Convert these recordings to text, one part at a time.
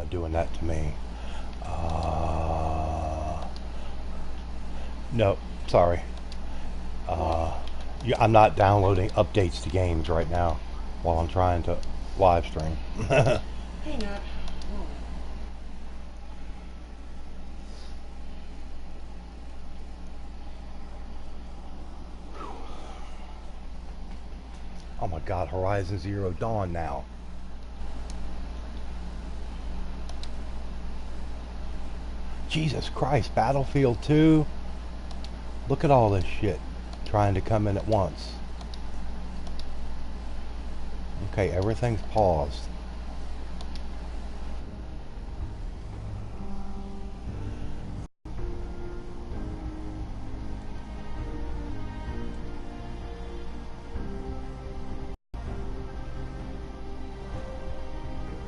Doing that to me. No, sorry. Yeah, I'm not downloading updates to games right now while I'm trying to live stream. Hey, Nat. Oh my God, Horizon Zero Dawn now. Jesus Christ, Battlefield 2. Look at all this shit trying to come in at once. Okay, everything's paused.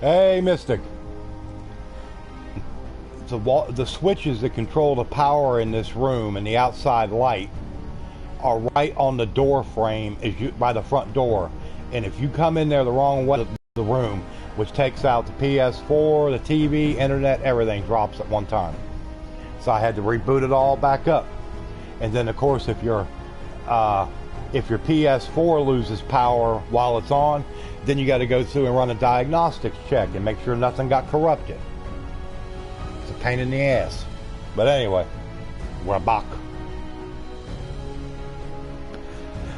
Hey, Mystic. The switches that control the power in this room and the outside light are right on the door frame by the front door. And if you come in there the wrong way, the room, which takes out the PS4, the TV, internet, everything drops at one time. So I had to reboot it all back up. And then of course if your PS4 loses power while it's on, then you got to go through and run a diagnostics check and make sure nothing got corrupted. It's a pain in the ass. But anyway, we're back.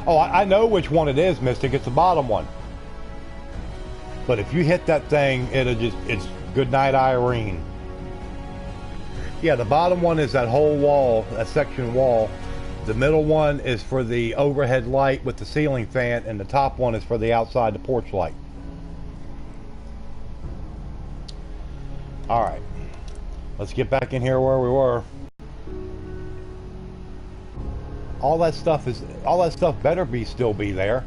Oh, I know which one it is, Mystic. It's the bottom one. But if you hit that thing, it's good night, Irene. Yeah, the bottom one is that whole wall, that section wall. The middle one is for the overhead light with the ceiling fan, and the top one is for the outside, the porch light. All right, let's get back in here where we were. All that stuff better still be there.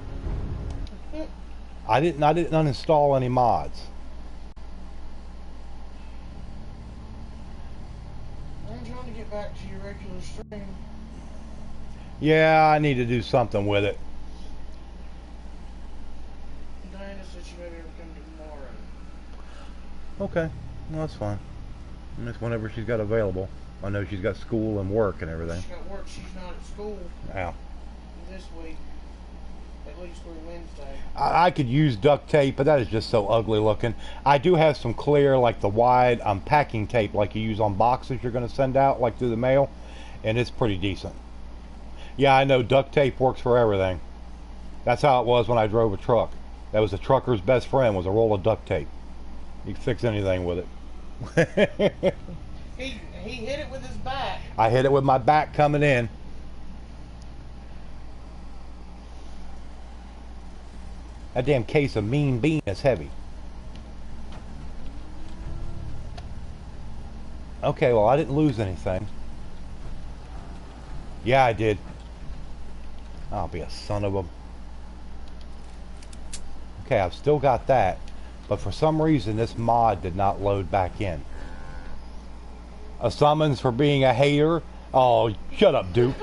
I didn't uninstall any mods. I'm trying to get back to your regular stream. Yeah, I need to do something with it. Diana said she may be able to come tomorrow. Okay, well, that's fine. Just whenever she's got available. I know she's got school and work and everything. She's got work. She's not at school. Yeah. This week, at least through Wednesday. I could use duct tape, but that is just so ugly looking. I do have some clear, like the wide packing tape, like you use on boxes you're going to send out, like through the mail, and it's pretty decent. Yeah, I know duct tape works for everything. That's how it was when I drove a truck. That was a trucker's best friend, was a roll of duct tape. You can fix anything with it. He hit it with his back. I hit it with my back coming in. That damn case of Mean Bean is heavy. Okay, well, I didn't lose anything. Yeah, I did. I'll be a son of a... Okay, I've still got that. But for some reason, this mod did not load back in. A summons for being a hater? Oh, shut up, dupe.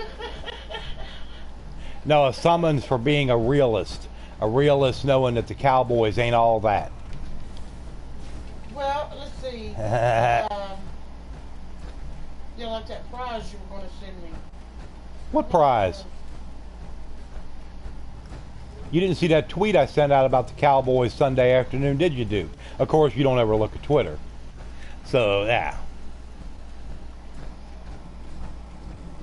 No, a summons for being a realist. A realist knowing that the Cowboys ain't all that. Well, let's see. Yeah, like that prize you were going to send me. What prize? You didn't see that tweet I sent out about the Cowboys Sunday afternoon, did you, dude? Of course, you don't ever look at Twitter. So, yeah.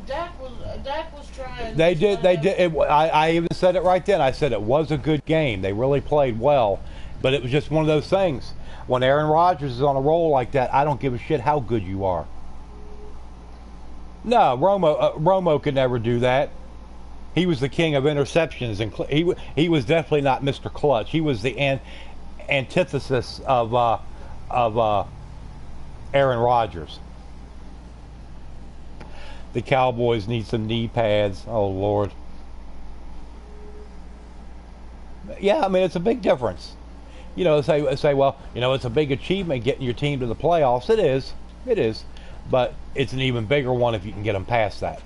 Dak was trying. They did. I even said it right then. I said it was a good game. They really played well. But it was just one of those things. When Aaron Rodgers is on a roll like that, I don't give a shit how good you are. No, Romo could never do that. He was the king of interceptions, and he was definitely not Mr. Clutch. He was the antithesis of Aaron Rodgers. The Cowboys need some knee pads. Oh Lord. Yeah, I mean it's a big difference. You know, say, well, you know, it's a big achievement getting your team to the playoffs. It is, but it's an even bigger one if you can get them past that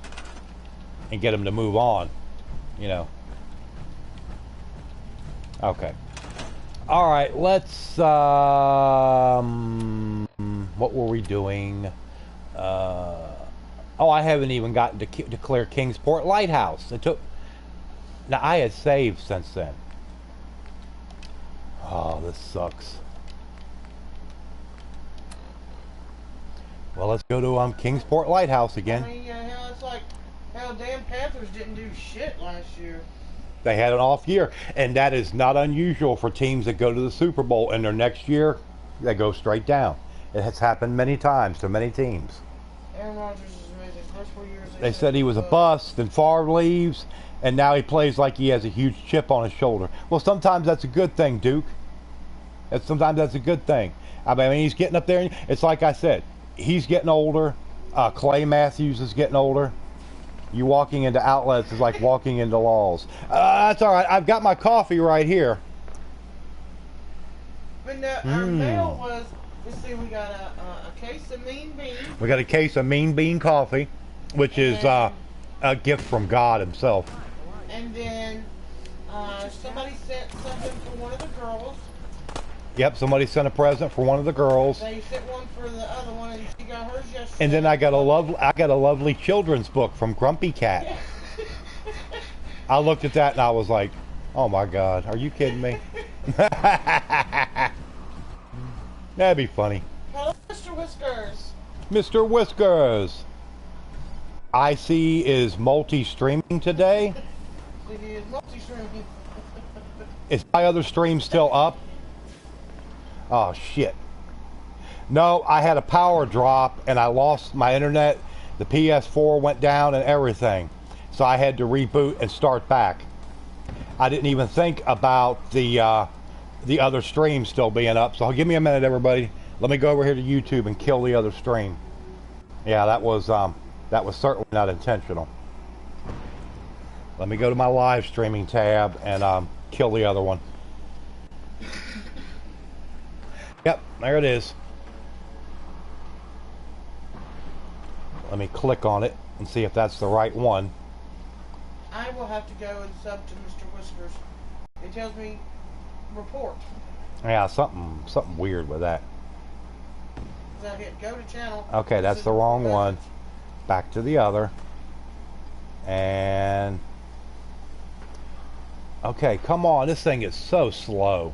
and get them to move on. You know. Okay. All right, let's. What were we doing? Oh, I haven't even gotten to declare Kingsport Lighthouse. It took. Now I had saved since then. Oh, this sucks. Well, let's go to Kingsport Lighthouse again. I mean, hell, it's like how damn Panthers didn't do shit last year. They had an off year, and that is not unusual for teams that go to the Super Bowl and their next year they go straight down. It has happened many times to many teams. Aaron Rodgers is amazing. First 4 years They said he was a bust, then Favre leaves, and now he plays like he has a huge chip on his shoulder. Well, sometimes that's a good thing, Duke. Sometimes that's a good thing. I mean, he's getting up there. And it's like I said, he's getting older. Clay Matthews is getting older. You walking into outlets is like walking into laws. That's all right. I've got my coffee right here. But our mail was, let's see, we got a case of Mean Bean. We got a case of Mean Bean coffee, which is a gift from God himself. And then somebody sent something for one of the girls. Yep, somebody sent a present for one of the girls. They sent one for the other one, and she got hers yesterday. And then I got a lovely children's book from Grumpy Cat. I looked at that and I was like, "Oh my God, are you kidding me?" That'd be funny. Hello, Mr. Whiskers. Mr. Whiskers. IC is multi-streaming today. It is multi-streaming. Is my other stream still up? Oh shit. No, I had a power drop and I lost my internet. The PS4 went down and everything. So I had to reboot and start back. I didn't even think about the other stream still being up. So give me a minute, everybody. Let me go over here to YouTube and kill the other stream. Yeah, that was certainly not intentional. Let me go to my live streaming tab and kill the other one. Yep, there it is. Let me click on it and see if that's the right one. I will have to go and sub to Mr. Whiskers. It tells me report. Yeah, something weird with that. I hit go to channel. Okay, that's the wrong one. Back to the other. And okay, come on, this thing is so slow.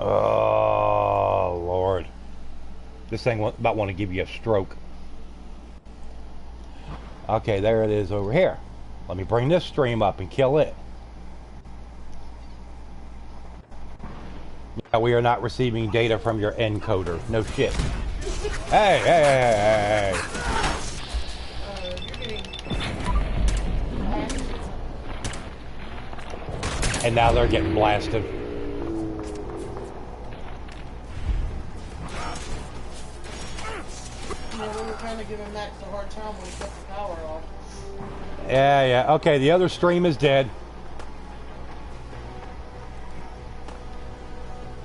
Oh Lord, this thing about want to give you a stroke. Okay, there it is over here. Let me bring this stream up and kill it. Yeah, we are not receiving data from your encoder. No shit. Hey, hey, hey, hey, hey. And now they're getting blasted. We were kind of giving Max a hard time when he cut the power off. Yeah, yeah. Okay, the other stream is dead.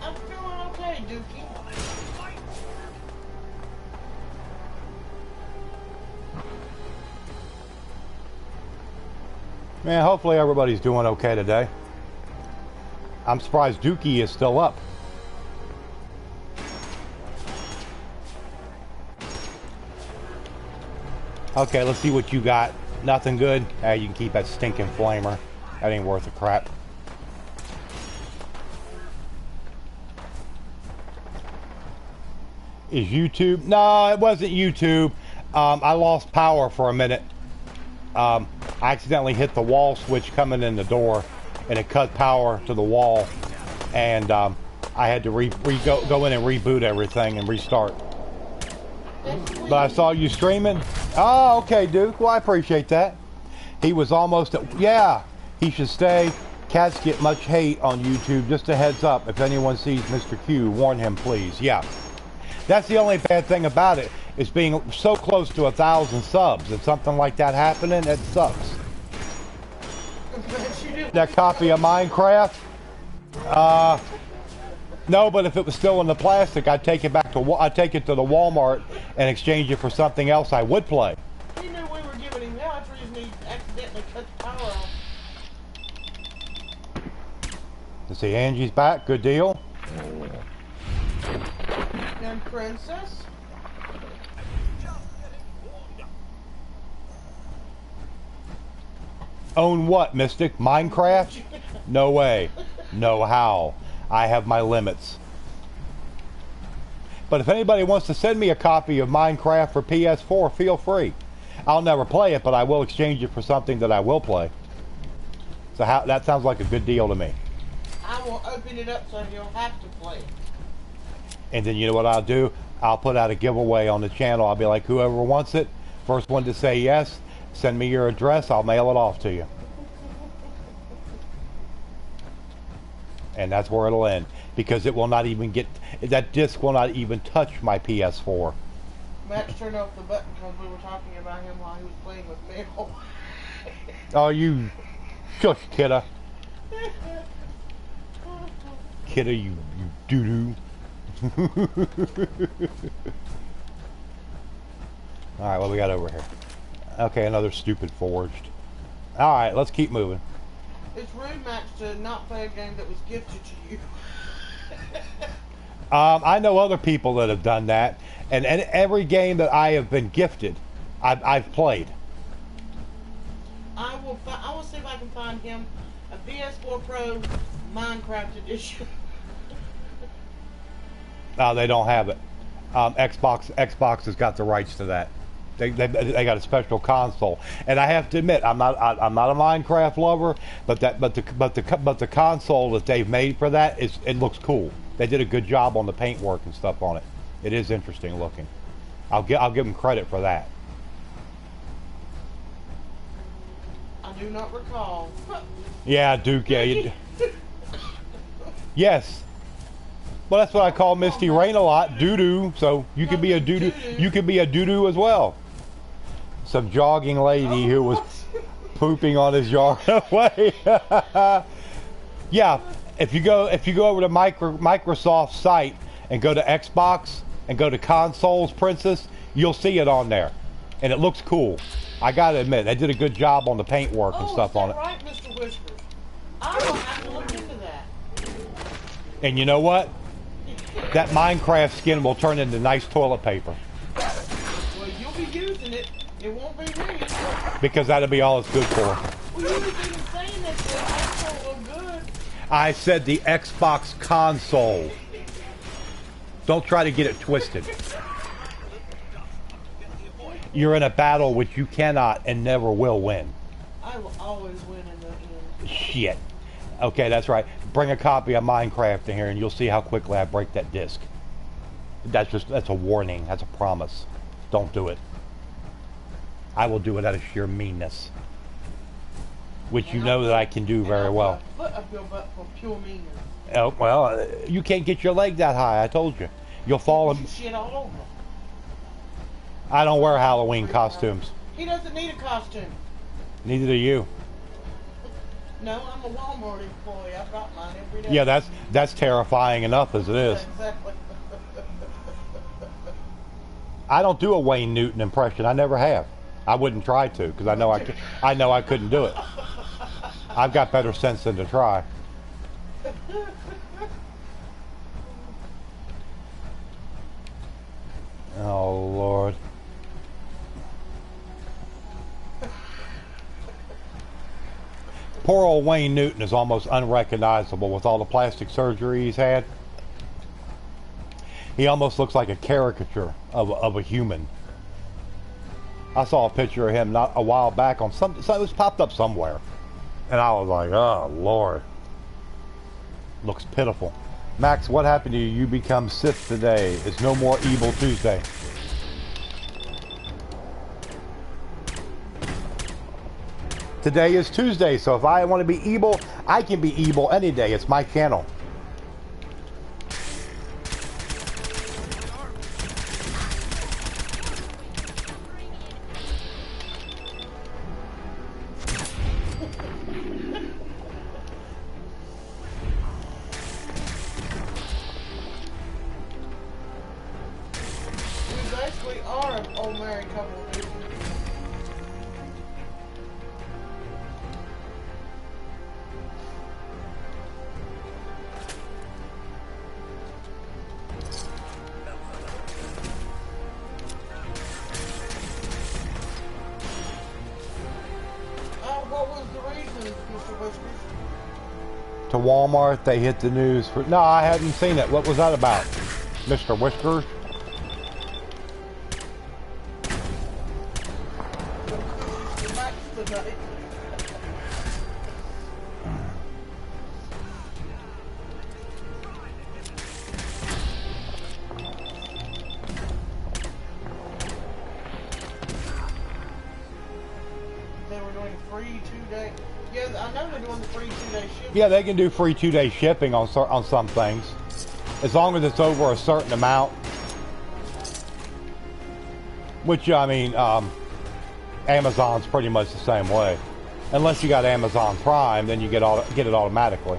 I'm feeling okay, Dookie. Man, hopefully everybody's doing okay today. I'm surprised Dookie is still up. Okay, let's see what you got. Nothing good? You can keep that stinking flamer. That ain't worth a crap. Is YouTube? No, it wasn't YouTube. I lost power for a minute. I accidentally hit the wall switch coming in the door, and it cut power to the wall. And I had to go in and reboot everything and restart. But I saw you streaming. Oh, okay, Duke. Well, I appreciate that. He was almost at... Yeah, he should stay. Cats get much hate on YouTube. Just a heads up. If anyone sees Mr. Q, warn him, please. Yeah. That's the only bad thing about it, is being so close to 1,000 subs. If something like that happening, it sucks. That copy of Minecraft? No, but if it was still in the plastic, I'd take it back to I'd take it to the Walmart and exchange it for something else I would play. He knew we were giving him that reason he accidentally cut the Let's see, Angie's back. Good deal. And Princess? Own what, Mystic? Minecraft? No way. No how. I have my limits. But if anybody wants to send me a copy of Minecraft for PS4, feel free. I'll never play it, but I will exchange it for something that I will play. So that sounds like a good deal to me. I will open it up so he'll have to play it. And then you know what I'll do? I'll put out a giveaway on the channel. I'll be like, whoever wants it, first one to say yes, send me your address, I'll mail it off to you. And that's where it'll end. Because it will not even get, that disc will not even touch my PS4. Max turned off the button because we were talking about him while he was playing with Mabel. Oh, you shush, kidda. Kidda, you doo-doo. Alright, what we got over here? Okay, another stupid forged. Alright, let's keep moving. It's rude, Max, to not play a game that was gifted to you. I know other people that have done that, and every game that I have been gifted, I've played. I will see if I can find him a PS4 Pro Minecraft edition. No, they don't have it. Xbox has got the rights to that. They got a special console, and I have to admit, I'm not a Minecraft lover, but the console that they've made for that it looks cool. They did a good job on the paintwork and stuff on it. It is interesting looking. I'll give them credit for that. I do not recall. Yeah, Duke. Yeah, yes. Well, that's what I call Misty Rain a lot, doo-doo. So you could be a doo-doo. You could be a doo-doo as well. Some jogging lady who was pooping on his yard away. Yeah, if you go over to Microsoft's site and go to Xbox and go to Consoles, Princess, you'll see it on there, and it looks cool. I gotta admit, they did a good job on the paintwork and stuff on it. Right, Mr. Whispers. I will have to look into that. And you know what? That Minecraft skin will turn into nice toilet paper. Well, you'll be using it. It won't be me. Because that'll be all it's good for. Well, you was even saying that the console looked good. I said the Xbox console. Don't try to get it twisted. You're in a battle which you cannot and never will win. I will always win in the end. Shit. Okay, that's right. Bring a copy of Minecraft in here and you'll see how quickly I break that disc. That's a warning. That's a promise. Don't do it. I will do it out of sheer meanness. Which you know that I can do very well. Foot up your butt for pure meanness. Oh, well, you can't get your leg that high, I told you. You'll fall and shit all over. I don't wear Halloween costumes. He doesn't need a costume. Neither do you. No, I'm a Walmart employee. I've got mine every day. Yeah, that's terrifying enough as it is. Exactly. I don't do a Wayne Newton impression. I never have. I wouldn't try to because I know I couldn't do it. I've got better sense than to try. Oh Lord. Poor old Wayne Newton is almost unrecognizable with all the plastic surgery he's had. He almost looks like a caricature of a human. I saw a picture of him not a while back on it was popped up somewhere. And I was like, oh Lord. Looks pitiful. Max, what happened to you? You become Sith today. It's no more Evil Tuesday. Today is Tuesday, so if I want to be evil, I can be evil any day. It's my channel. We basically are an old married couple. Whiskers? To Walmart, they hit the news for... No, I hadn't seen it. What was that about? Mr. Whiskers? Yeah, they can do free 2-day shipping on some things, as long as it's over a certain amount. Which, I mean, Amazon's pretty much the same way. Unless you got Amazon Prime, then you get it automatically.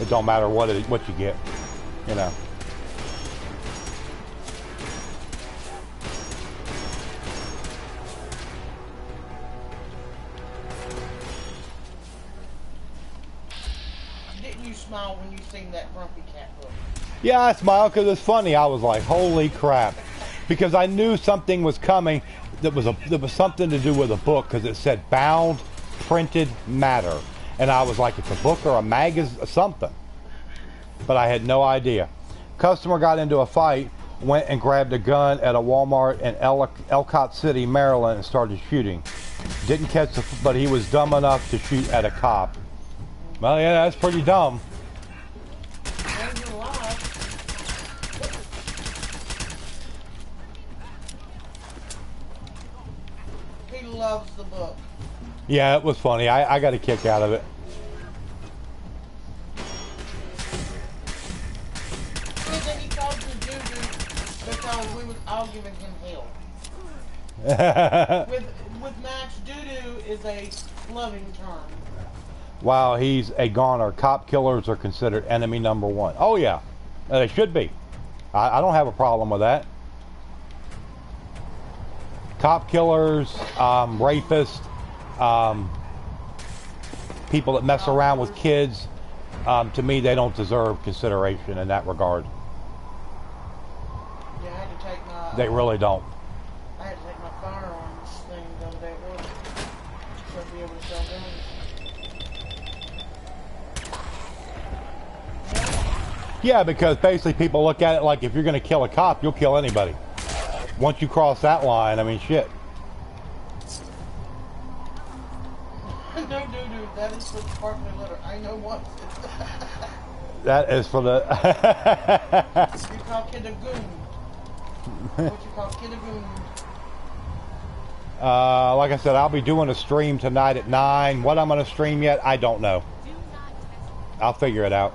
It don't matter what you get, you know. Smile when you sing that Grumpy Cat book. Yeah, I smiled because it's funny. I was like, holy crap. Because I knew something was coming that was something to do with a book, because it said bound printed matter. And I was like, it's a book or a magazine, something. But I had no idea. Customer got into a fight, went and grabbed a gun at a Walmart in Ellicott City, Maryland, and started shooting. Didn't catch but he was dumb enough to shoot at a cop. Well, yeah, that's pretty dumb. He loves the book. Yeah, it was funny. I got a kick out of it. He called the doo-doo because we was all giving him hell. with Max, doo-doo is a loving term. Wow, he's a goner. Cop killers are considered enemy number one. Oh, yeah. They should be. I don't have a problem with that. Cop killers, rapists, people that mess around with kids, to me, they don't deserve consideration in that regard. Yeah, I had to take my... They really don't. I had to take my firearms thing the other day at work so I'd be able to sell guns. Yeah, because basically people look at it like if you're going to kill a cop, you'll kill anybody. Once you cross that line, I mean, shit. No, doo-doo, that is for sparkly litter. I know what. That is for the... You call kid a goon. What you call kid a goon. Like I said, I'll be doing a stream tonight at 9. What I'm going to stream yet, I don't know. I'll figure it out.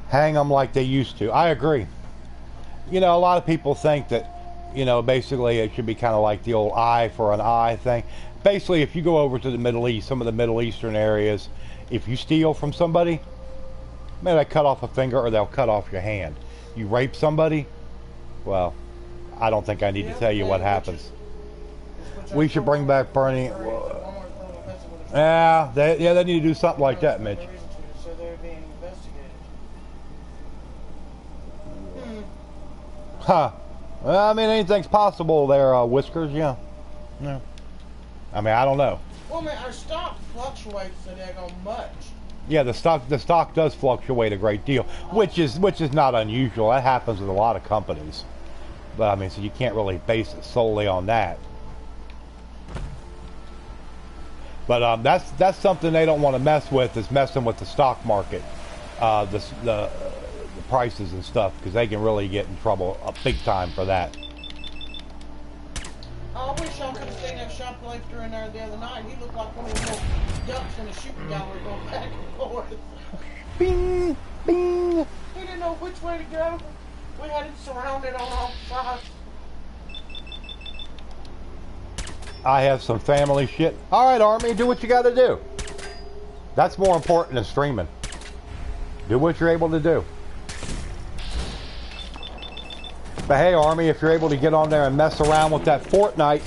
Hang them like they used to. I agree. You know, a lot of people think that, you know, basically it should be kind of like the old eye for an eye thing. Basically, if you go over to the Middle East, some of the Middle Eastern areas, if you steal from somebody, maybe they cut off a finger or they'll cut off your hand. You rape somebody, well, I don't think I need to tell you what happens. We should bring back Bernie. Yeah, they need to do something like that, Mitch. So they're being investigated. Huh. Well, I mean, anything's possible there, Whiskers, yeah. Yeah. I mean, I don't know. Well, man, our stock fluctuates so daggone much. Yeah, the stock does fluctuate a great deal, which is not unusual. That happens with a lot of companies. But I mean, so you can't really base it solely on that. But that's something they don't want to mess with, is messing with the stock market, the prices and stuff, because they can really get in trouble big time for that. I wish y'all could have seen that shoplifter in there the other night. He looked like one of those little ducks in a shooting gallery going back and forth. Bing, bing. He didn't know which way to go. We had it surrounded on all sides. I have some family shit. All right, Army, do what you got to do. That's more important than streaming. Do what you're able to do. But hey, Army, if you're able to get on there and mess around with that Fortnite,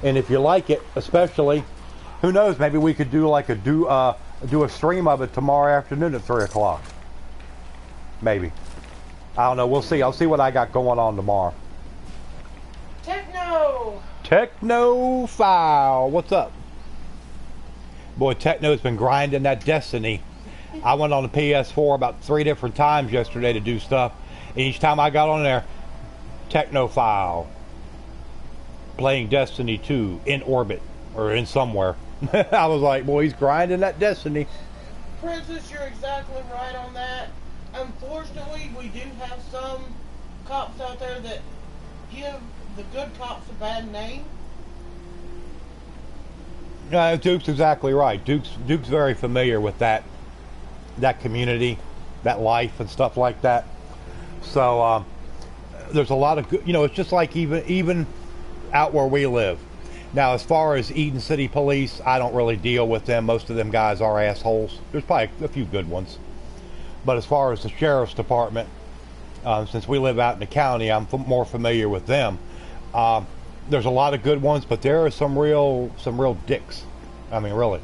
and if you like it, especially, who knows? Maybe we could do like do a stream of it tomorrow afternoon at 3 o'clock. Maybe. I don't know. We'll see. I'll see what I got going on tomorrow. Techno. Technophile, what's up? Boy, Techno's been grinding that Destiny. I went on the PS4 about 3 different times yesterday to do stuff. And each time I got on there, Technophile. Playing Destiny 2 in orbit. Or in somewhere. I was like, boy, he's grinding that Destiny. Princess, you're exactly right on that. Unfortunately, we do have some cops out there that give the good cops a bad name. Duke's exactly right. Duke's very familiar with that community, that life and stuff like that. So there's a lot of good, it's just like even out where we live. Now, as far as Eden City Police, I don't really deal with them. Most of them guys are assholes. There's probably a few good ones. But as far as the Sheriff's Department, since we live out in the county, I'm more familiar with them. There's a lot of good ones, but there are some real dicks. I mean, really.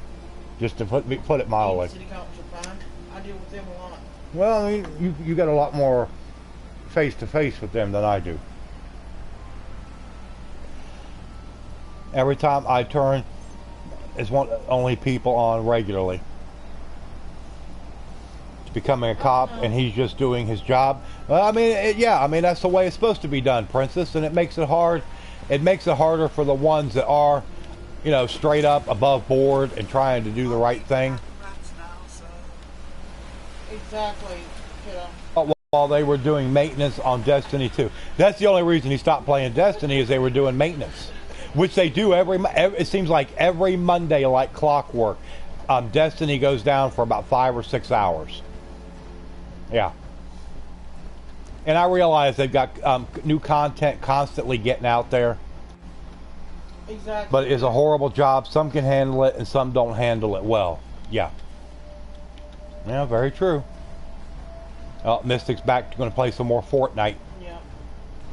Just to put it mildly. City cops are fine. I deal with them a lot. Well, I mean, you got a lot more face-to-face with them than I do. Every time I turn, it's only people on regularly. Becoming a cop, and he's just doing his job. Well, I mean, that's the way it's supposed to be done, Princess, and it makes it hard. It makes it harder for the ones that are, straight up above board and trying to do the right thing. Exactly. While they were doing maintenance on Destiny 2. That's the only reason he stopped playing Destiny, is they were doing maintenance. Which they do it seems like every Monday, like clockwork. Destiny goes down for about 5 or 6 hours. Yeah. And I realize they've got new content constantly getting out there. Exactly. But it's a horrible job. Some can handle it and some don't handle it well. Yeah. Yeah, very true. Oh, Mystic's back, going to play some more Fortnite. Yeah.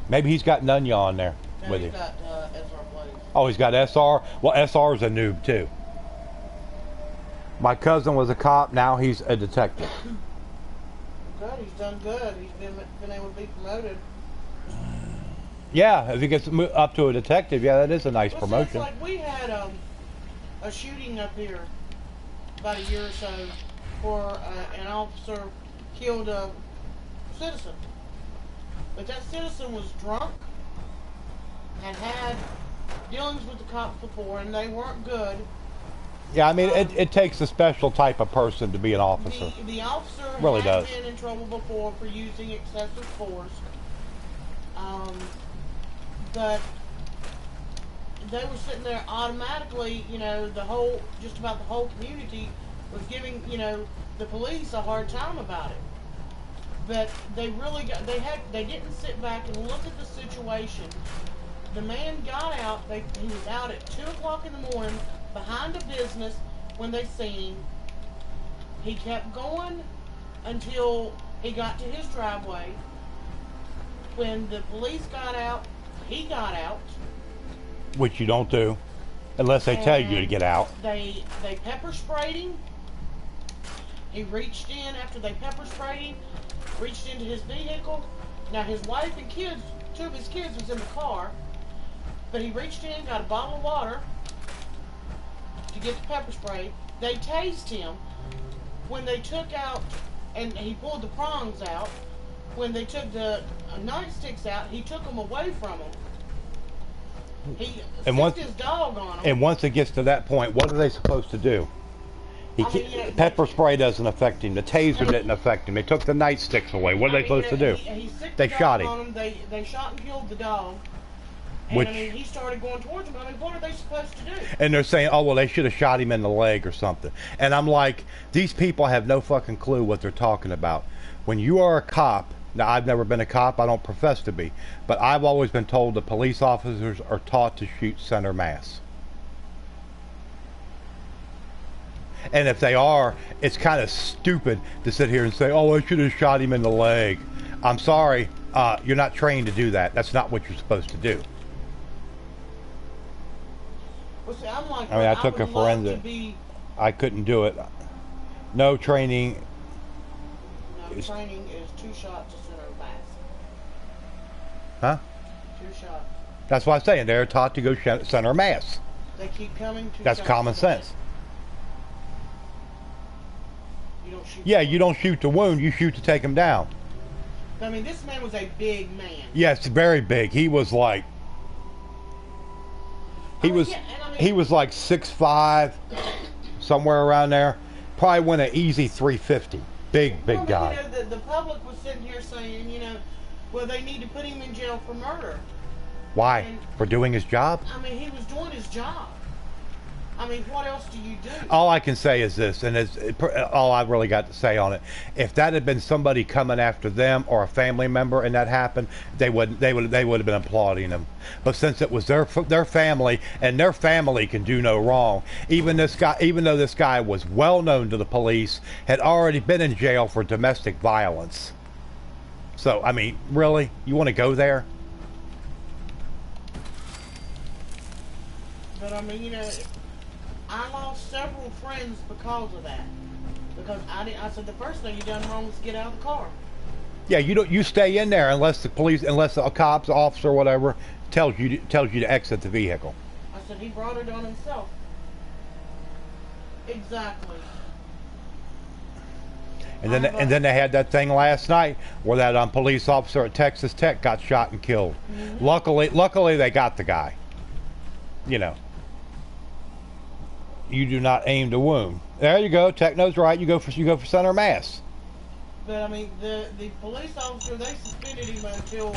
Maybe he's got Nunya on there with him. Got SR Plays. Oh, he's got SR? Well, SR's a noob, too. My cousin was a cop, now he's a detective. Good, he's done good. He's been able to be promoted. Yeah, if he gets up to a detective, yeah, that is a nice promotion. It's like we had a shooting up here about a year or so where an officer killed a citizen. But that citizen was drunk and had dealings with the cops before, and they weren't good. Yeah, I mean, it takes a special type of person to be an officer. The officer really had does. been in trouble before for using excessive force. But they were sitting there automatically, just about the whole community was giving, the police a hard time about it. But they didn't sit back and look at the situation. The man got out, he was out at 2 o'clock in the morning behind a business when they seen him. He kept going until he got to his driveway. When the police got out, he got out. Which you don't do, unless they tell you to get out. They pepper sprayed him. He reached in after they pepper sprayed him, reached into his vehicle. Now his wife and kids, 2 of his kids was in the car, but he reached in, got a bottle of water to get the pepper spray. They tased him. When they took out, and he pulled the prongs out, when they took the nightsticks out, he took them away from him. He sicked his dog on them. And once it gets to that point, what are they supposed to do? Pepper spray doesn't affect him. The taser didn't affect him. They took the nightsticks away. What are they supposed to do? They shot him. They shot and killed the dog. And he started going towards him. What are they supposed to do? And they're saying, oh, well, they should have shot him in the leg or something. And I'm like, these people have no fucking clue what they're talking about. When you are a cop, now I've never been a cop, I don't profess to be, but I've always been told that police officers are taught to shoot center mass. And if they are, it's kind of stupid to sit here and say, oh, I should have shot him in the leg. I'm sorry, you're not trained to do that. That's not what you're supposed to do. Well, see, I'm like, I took a forensic. I couldn't do it. No training. No, training is 2 shots to center mass. Huh? 2 shots. That's why I'm saying they're taught to go center mass. They keep coming to. That's common sense. You don't shoot. Yeah, you don't shoot to wound, you shoot to take him down. I mean, this man was a big man. Yes, very big. He was like, he was like 6'5", somewhere around there. Probably went an easy 350. Big guy. You know, the public was sitting here saying, you know, well, they need to put him in jail for murder. Why? And, for doing his job? I mean, he was doing his job. I mean, what else do you do? All I can say is this, and it's all I've really got to say on it. If that had been somebody coming after them or a family member, and that happened, they would have been applauding them. But since it was their family, and their family can do no wrong, even though this guy was well known to the police, had already been in jail for domestic violence. So I mean, really, you want to go there? But I mean, you know, I lost several friends because of that. Because I said the first thing you done wrong was get out of the car. Yeah, you stay in there unless the cops, officer, whatever, tells you to exit the vehicle. I said he brought it on himself. Exactly. And then they had that thing last night where that police officer at Texas Tech got shot and killed. Mm-hmm. Luckily they got the guy. You know. You do not aim to wound. There you go. Techno's right. You go for center mass. But I mean, the police officer, they suspended him until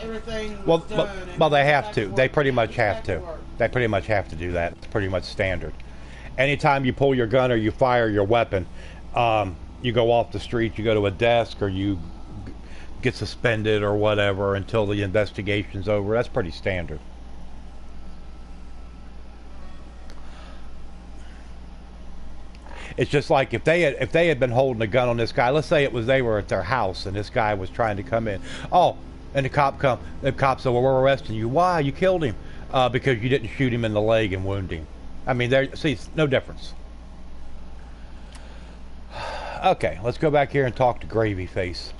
everything was done. Well, they have to. They pretty much have to. They pretty much have to do that. It's pretty much standard. Anytime you pull your gun or you fire your weapon, you go off the street, you go to a desk, or you get suspended or whatever until the investigation's over. That's pretty standard. It's just like if they had been holding a gun on this guy. Let's say they were at their house and this guy was trying to come in. Oh, and the cop said, "Well, we're arresting you. Why? You killed him because you didn't shoot him in the leg and wound him." I mean, it's no difference. Okay, let's go back here and talk to Gravy Face,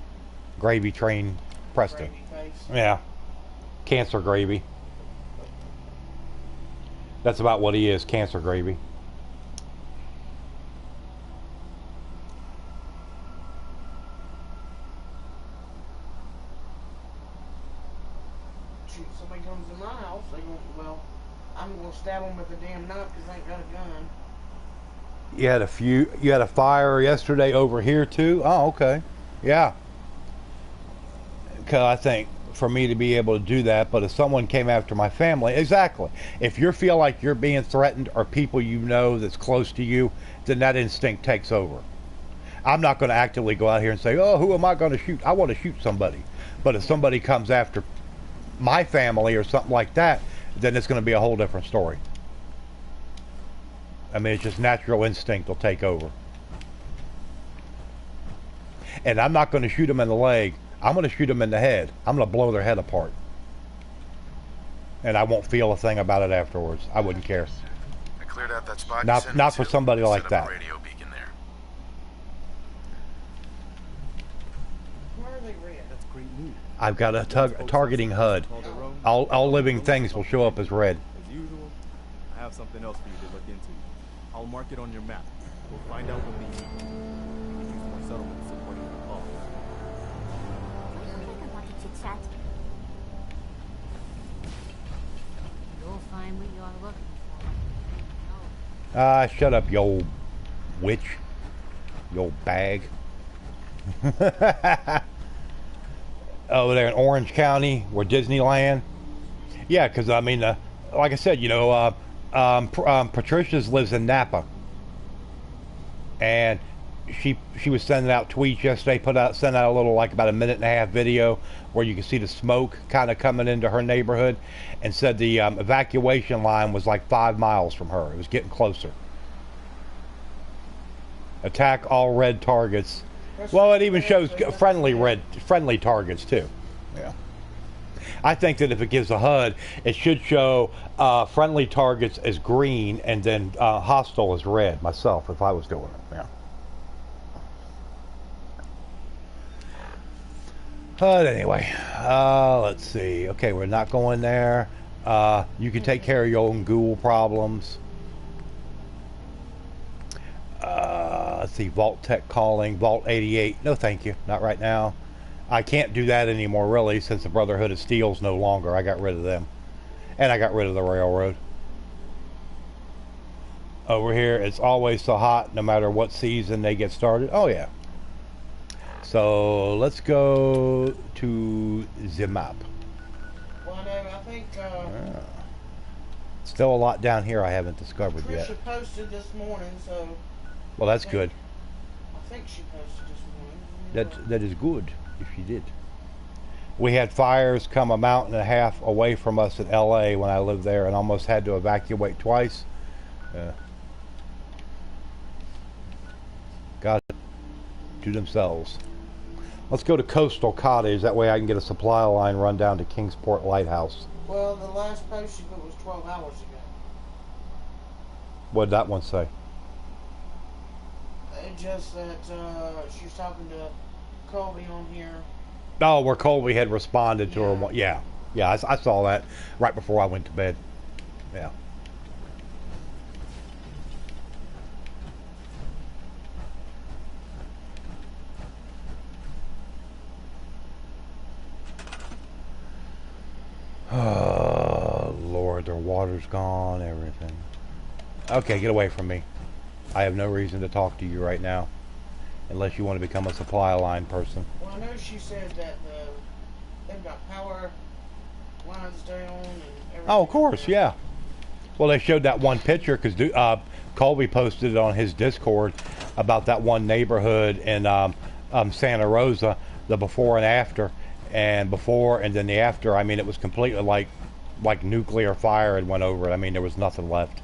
Gravy Train Preston. Gravy Face. Yeah, Cancer Gravy. That's about what he is, Cancer Gravy. Somebody comes to my house, I'm gonna stab them with a damn knife because I ain't got a gun. You had a fire yesterday over here too? Oh, okay. Yeah. Because I think for me to be able to do that, but if someone came after my family, exactly. If you feel like you're being threatened or people you know that's close to you, then that instinct takes over. I'm not going to actively go out here and say, oh, who am I going to shoot? I want to shoot somebody. But if somebody comes after my family or something like that, then it's going to be a whole different story. I mean, it's just natural instinct will take over. And I'm not going to shoot them in the leg. I'm going to shoot them in the head. I'm going to blow their head apart. And I won't feel a thing about it afterwards. I wouldn't care. I cleared out that spot. Not for somebody like that. Radio beacon there. Where are they red? That's great news. I've got a targeting HUD. All living things will show up as red. As usual, I have something else for you to look into. I'll mark it on your map. We'll find out what we need. We can use more settlements supporting the cause. Do we look like a bunch of chit-chat? You'll find what you are looking for. Shut up, you old witch. You old bag. Over there in Orange County, where Disneyland. Yeah, because I mean, like I said, you know, Patricia's lives in Napa, and she was sending out tweets yesterday. Sent out a little, like about a minute and a half video where you can see the smoke kind of coming into her neighborhood, and said the evacuation line was like 5 miles from her. It was getting closer. Attack all red targets. Well, it even shows friendly targets too. Yeah. I think that if it gives a HUD, it should show friendly targets as green and then hostile as red. Myself, if I was doing it. Yeah. But anyway, let's see. Okay, we're not going there. You can take care of your own ghoul problems. Let's see, Vault Tech calling, Vault 88. No, thank you, not right now. I can't do that anymore, really, since the Brotherhood of Steel's no longer. I got rid of them. And I got rid of the railroad. Over here, it's always so hot, no matter what season they get started. Oh, yeah. So, let's go to the map. Well, no, I think Still a lot down here I haven't discovered yet. Trisha posted this morning, so... Well, that's good. I think she posted this morning. That is good, if she did. We had fires come a mountain and a half away from us in LA when I lived there and almost had to evacuate twice. Got it to themselves. Let's go to Coastal Cottage. That way I can get a supply line run down to Kingsport Lighthouse. Well, the last post she put was 12 hours ago. What did that one say? It just that she was talking to Colby on here. Oh, where Colby had responded to Yeah. her. Yeah. Yeah, I saw that right before I went to bed. Yeah. Oh, Lord, their water's gone, everything. Okay, get away from me. I have no reason to talk to you right now. Unless you want to become a supply line person. Well, I know she said that they've got power lines down and everything. Oh, of course, yeah. Well, they showed that one picture because Colby posted it on his Discord about that one neighborhood in Santa Rosa, the before and after. And before and then the after, I mean, it was completely like nuclear fire had went over it. I mean, there was nothing left.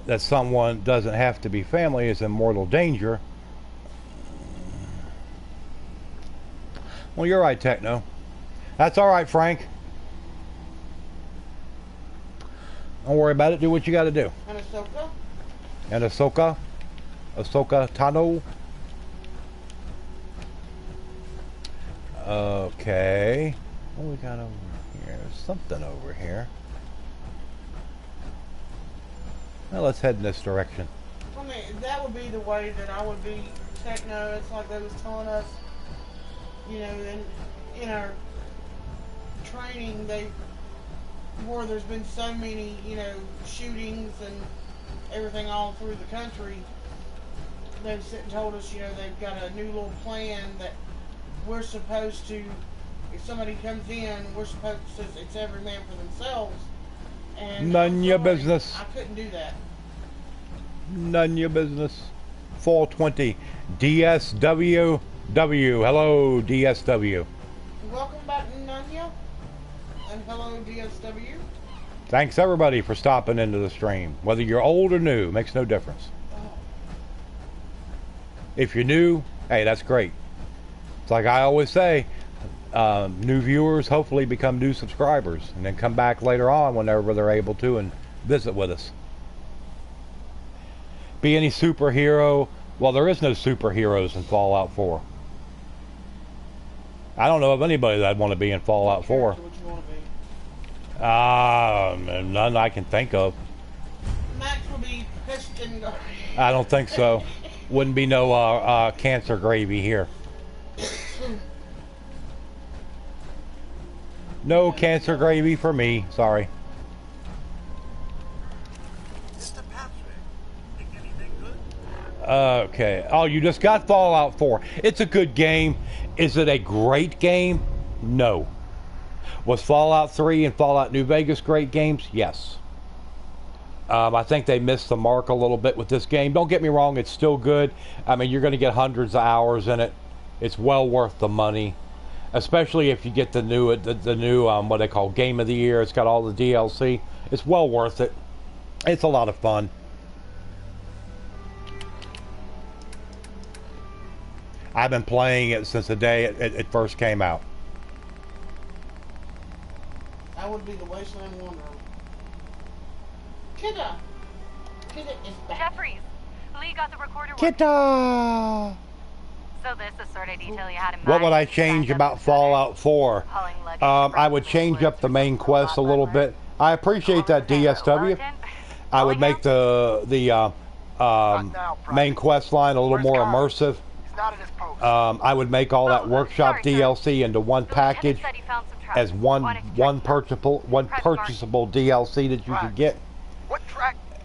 That someone doesn't have to be family is in mortal danger. Well, you're right, Techno. That's all right, Frank. Don't worry about it. Do what you got to do. And Ahsoka? And Ahsoka Tano. Okay. What we got over here? There's something over here. Well, let's head in this direction. I mean, that would be the way that I would be Techno. It's like they was telling us, you know, in our training, where there's been so many, you know, shootings and everything all through the country, they've sit and told us, you know, they've got a new little plan that we're supposed to, if somebody comes in, we're supposed to, it's every man for themselves. And None your business. I couldn't do that. None your business. 420 DSWW. Hello, DSW. Welcome back, Nanya. And hello, DSW. Thanks everybody for stopping into the stream. Whether you're old or new, makes no difference. If you're new, hey, that's great. It's like I always say, new viewers hopefully become new subscribers and then come back later on whenever they're able to and visit with us. Be any superhero. Well, there is no superheroes in Fallout 4. I don't know of anybody that'd want to be in Fallout 4. What you want to be? None I can think of. Max will be pissed and I don't think so. Wouldn't be no cancer gravy here. No cancer gravy for me. Sorry. Mr. Patrick, think anything good? Okay. Oh, you just got Fallout 4. It's a good game. Is it a great game? No. Was Fallout 3 and Fallout New Vegas great games? Yes. I think they missed the mark a little bit with this game. Don't get me wrong, it's still good. I mean, you're going to get hundreds of hours in it. It's well worth the money, especially if you get the new what they call Game of the Year. It's got all the DLC. It's well worth it. It's a lot of fun. I've been playing it since the day it first came out. That would be the Wasteland Wanderer. Kidda is back. Jeffries, Lee got the recorder working. Kita! So So this is sort of detail you had in mind. What would I change about Fallout 4? I would change up the main quest a little bit. I appreciate that, DSW. I would make the main quest line a little more immersive. I would make all that workshop DLC into one package as one purchasable DLC that you could get.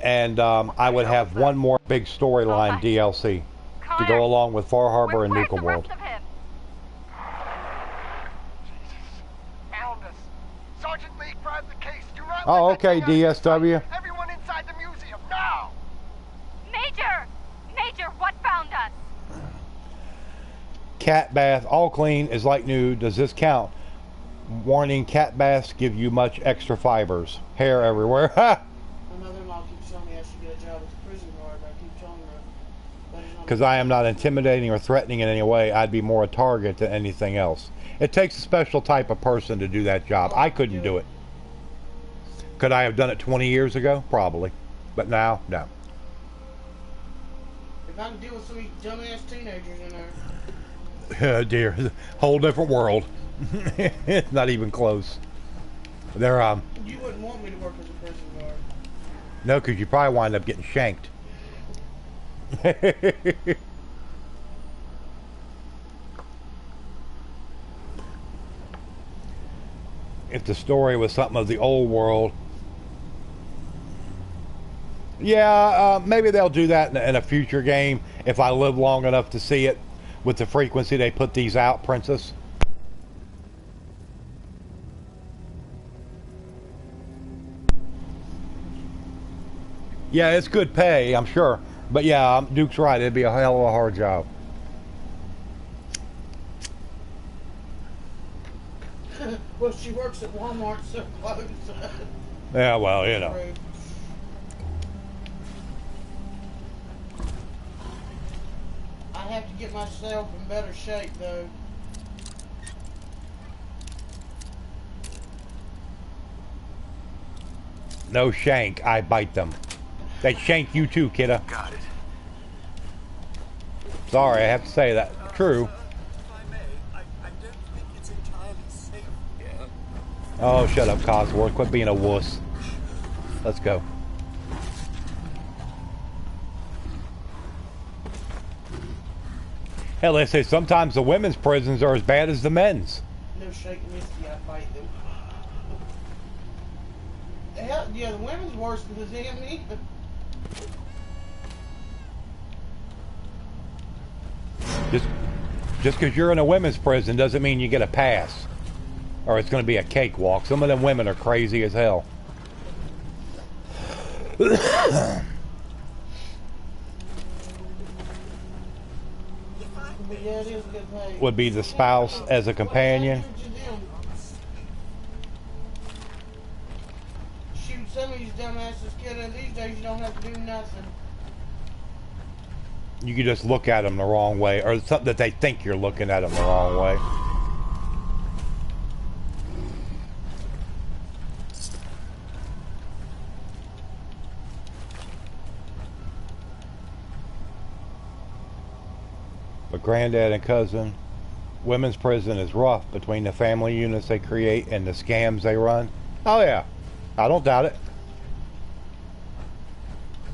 And I would have one more big storyline DLC to go along with Far Harbor and Nuka World. Oh, okay, DSW. Everyone inside the museum, now! Major, what found us? Cat bath, all clean, is like new. Does this count? Warning, cat baths give you much extra fibers. Hair everywhere. Ha! My mother-in-law keeps telling me I should get a job as a prison guard, but I keep telling her. Because I am not intimidating or threatening in any way. I'd be more a target than anything else. It takes a special type of person to do that job. I couldn't do it. Could I have done it 20 years ago? Probably. But now, no. If I can deal with some of these dumbass teenagers in there. Oh dear. Whole different world. It's not even close. They're, You wouldn't want me to work as a prison guard. No, because you probably wind up getting shanked. If the story was something of the old world, yeah, maybe they'll do that in a future game if I live long enough to see it with the frequency they put these out, Princess. Yeah, it's good pay, I'm sure. But yeah, Duke's right, it'd be a hell of a hard job. Well, she works at Walmart, so close. Yeah, well, you know. I have to get myself in better shape, though. No shank, I bite them. They shank you too, kidda. Got it. Sorry, I have to say that. True. If I may, I don't think it's entirely safe here. Oh, shut up, Cosworth. Quit being a wuss. Let's go. Hell, they say sometimes the women's prisons are as bad as the men's. No shaking Misty, I fight them. Hell, yeah, the women's worse than the damn me. Just because you're in a women's prison doesn't mean you get a pass. Or it's going to be a cakewalk. Some of them women are crazy as hell. Yeah, it is good pay. Would be the spouse as a companion. Shoot, some of these dumbasses, kiddo, these days you don't have to do nothing. You can just look at them the wrong way, or something that they think you're looking at them the wrong way. But granddad and cousin, women's prison is rough between the family units they create and the scams they run. Oh yeah, I don't doubt it.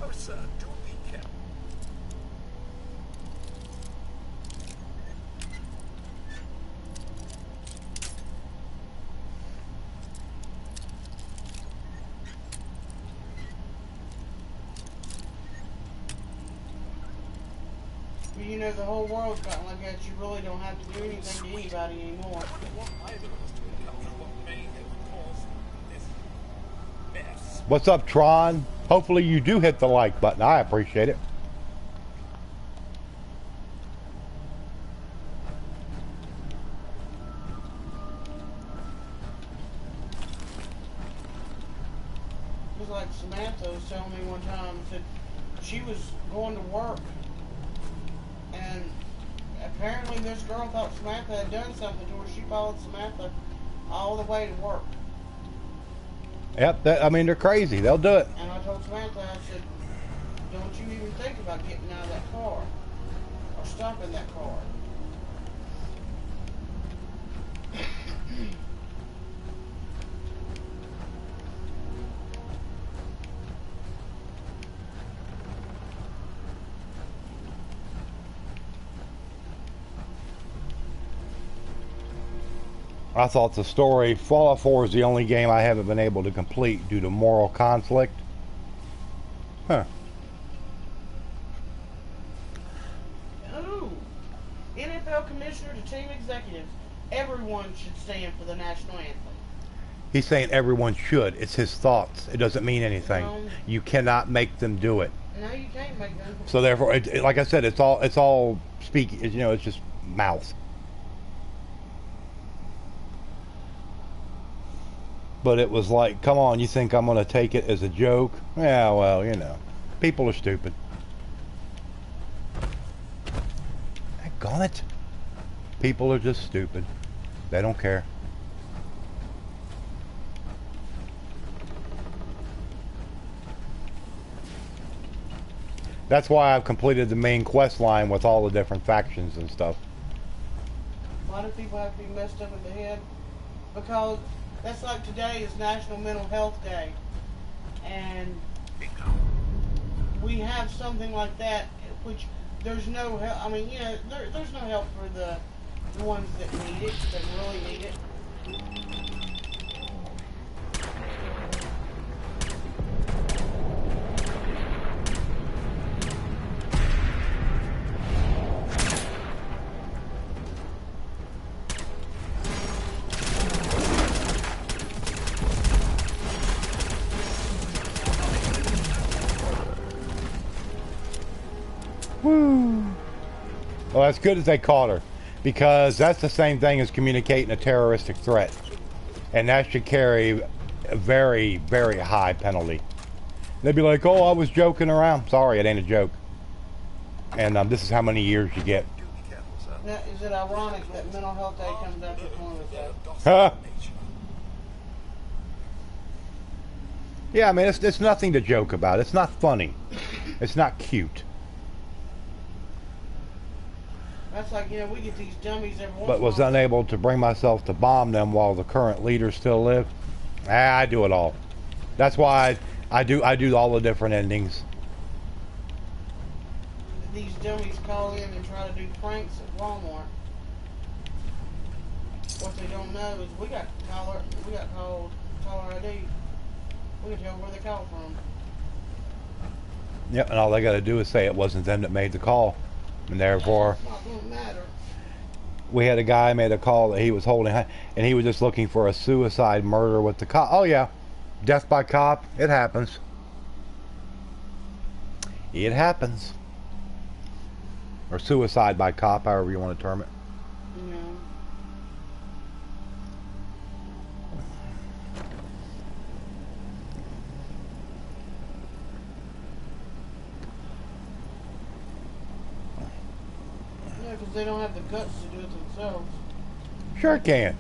Oh, sir, do be careful. You know, the whole world's gotten like that. You really don't have to do anything to anybody anymore. What's up, Tron? Hopefully you do hit the like button. I appreciate it. It was like Samantha was telling me one time that she was going to work, and apparently this girl thought Samantha had done something to her. She followed Samantha all the way to work. Yep, I mean, they're crazy. They'll do it. And I told Samantha, I said, don't you even think about getting out of that car or stopping that car. I thought the story, Fallout 4 is the only game I haven't been able to complete due to moral conflict. Huh. Ooh. NFL commissioner to team executives. Everyone should stand for the national anthem. He's saying everyone should. It's his thoughts. It doesn't mean anything. You cannot make them do it. No, you can't make them. So therefore, like I said, it's all speaking. You know, it's just mouth. But it was like, come on, you think I'm going to take it as a joke? Yeah, well, you know, people are stupid. Daggone it. People are just stupid. They don't care. That's why I've completed the main quest line with all the different factions and stuff. Why do people have to be messed up in the head? Because that's like today is National Mental Health Day. And we have something like that, which there's no help. I mean, you know, there's no help for the ones that need it, that really need it. Woo! Well, that's good that they caught her, because that's the same thing as communicating a terroristic threat, and that should carry a very, very high penalty. They'd be like, "Oh, I was joking around." Sorry, it ain't a joke. And this is how many years you get. Now, is it ironic that Mental Health Day comes after Columbus Day? Huh? Yeah, I mean, it's nothing to joke about. It's not funny. It's not cute. That's like, you know, we get these dummies every once But in a was while. unable to bring myself to bomb them while the current leaders still live. I do it all. That's why I do all the different endings. These dummies call in and try to do pranks at Walmart. What they don't know is we got caller ID. We can tell where they call from. Yep, and all they got to do is say it wasn't them that made the call, and therefore It's not gonna matter. we had a guy made a call that he was holding, and he was just looking for a suicide murder with the cop. Oh yeah, death by cop. It happens. It happens. Or suicide by cop, however you want to term it. You know. Yeah, because they don't have the guts to do it themselves. Sure can.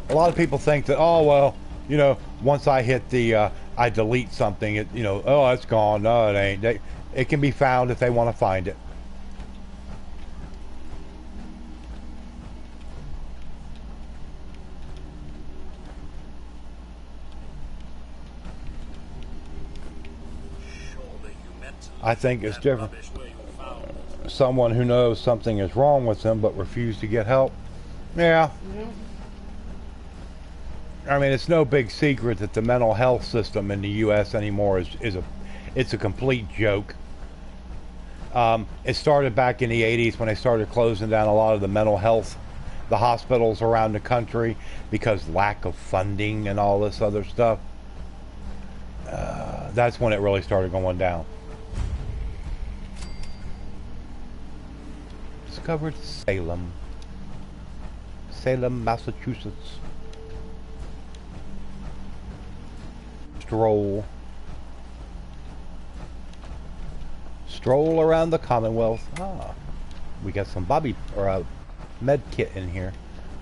A lot of people think that, oh well, you know, once I hit the, I delete something, it, you know, oh it's gone. No, it ain't. It can be found if they want to find it. I think it's different. Someone who knows something is wrong with them but refuse to get help. Yeah. I mean, it's no big secret that the mental health system in the U.S. anymore it's a complete joke. It started back in the 80s when they started closing down a lot of the mental health, the hospitals around the country because lack of funding and all this other stuff. That's when it really started going down. Discovered Salem, Massachusetts. Stroll around the Commonwealth. Ah, we got some med kit in here.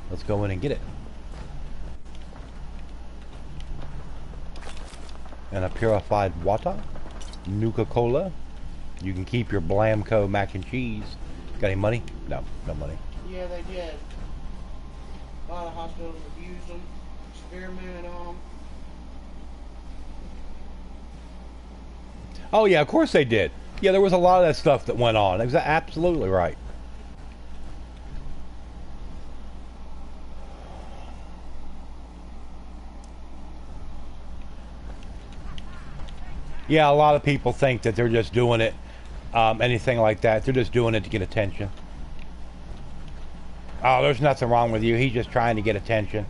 Let's go in and get it. And a purified water, Nuka-Cola. You can keep your Blamco mac and cheese. Got any money? No, no money. Yeah, they did. A lot of hospitals abused them, experimented on them. Oh yeah, of course they did. Yeah, there was a lot of that stuff that went on. That's absolutely right. Yeah, a lot of people think that they're just doing it, anything like that. They're just doing it to get attention. Oh, there's nothing wrong with you. He's just trying to get attention.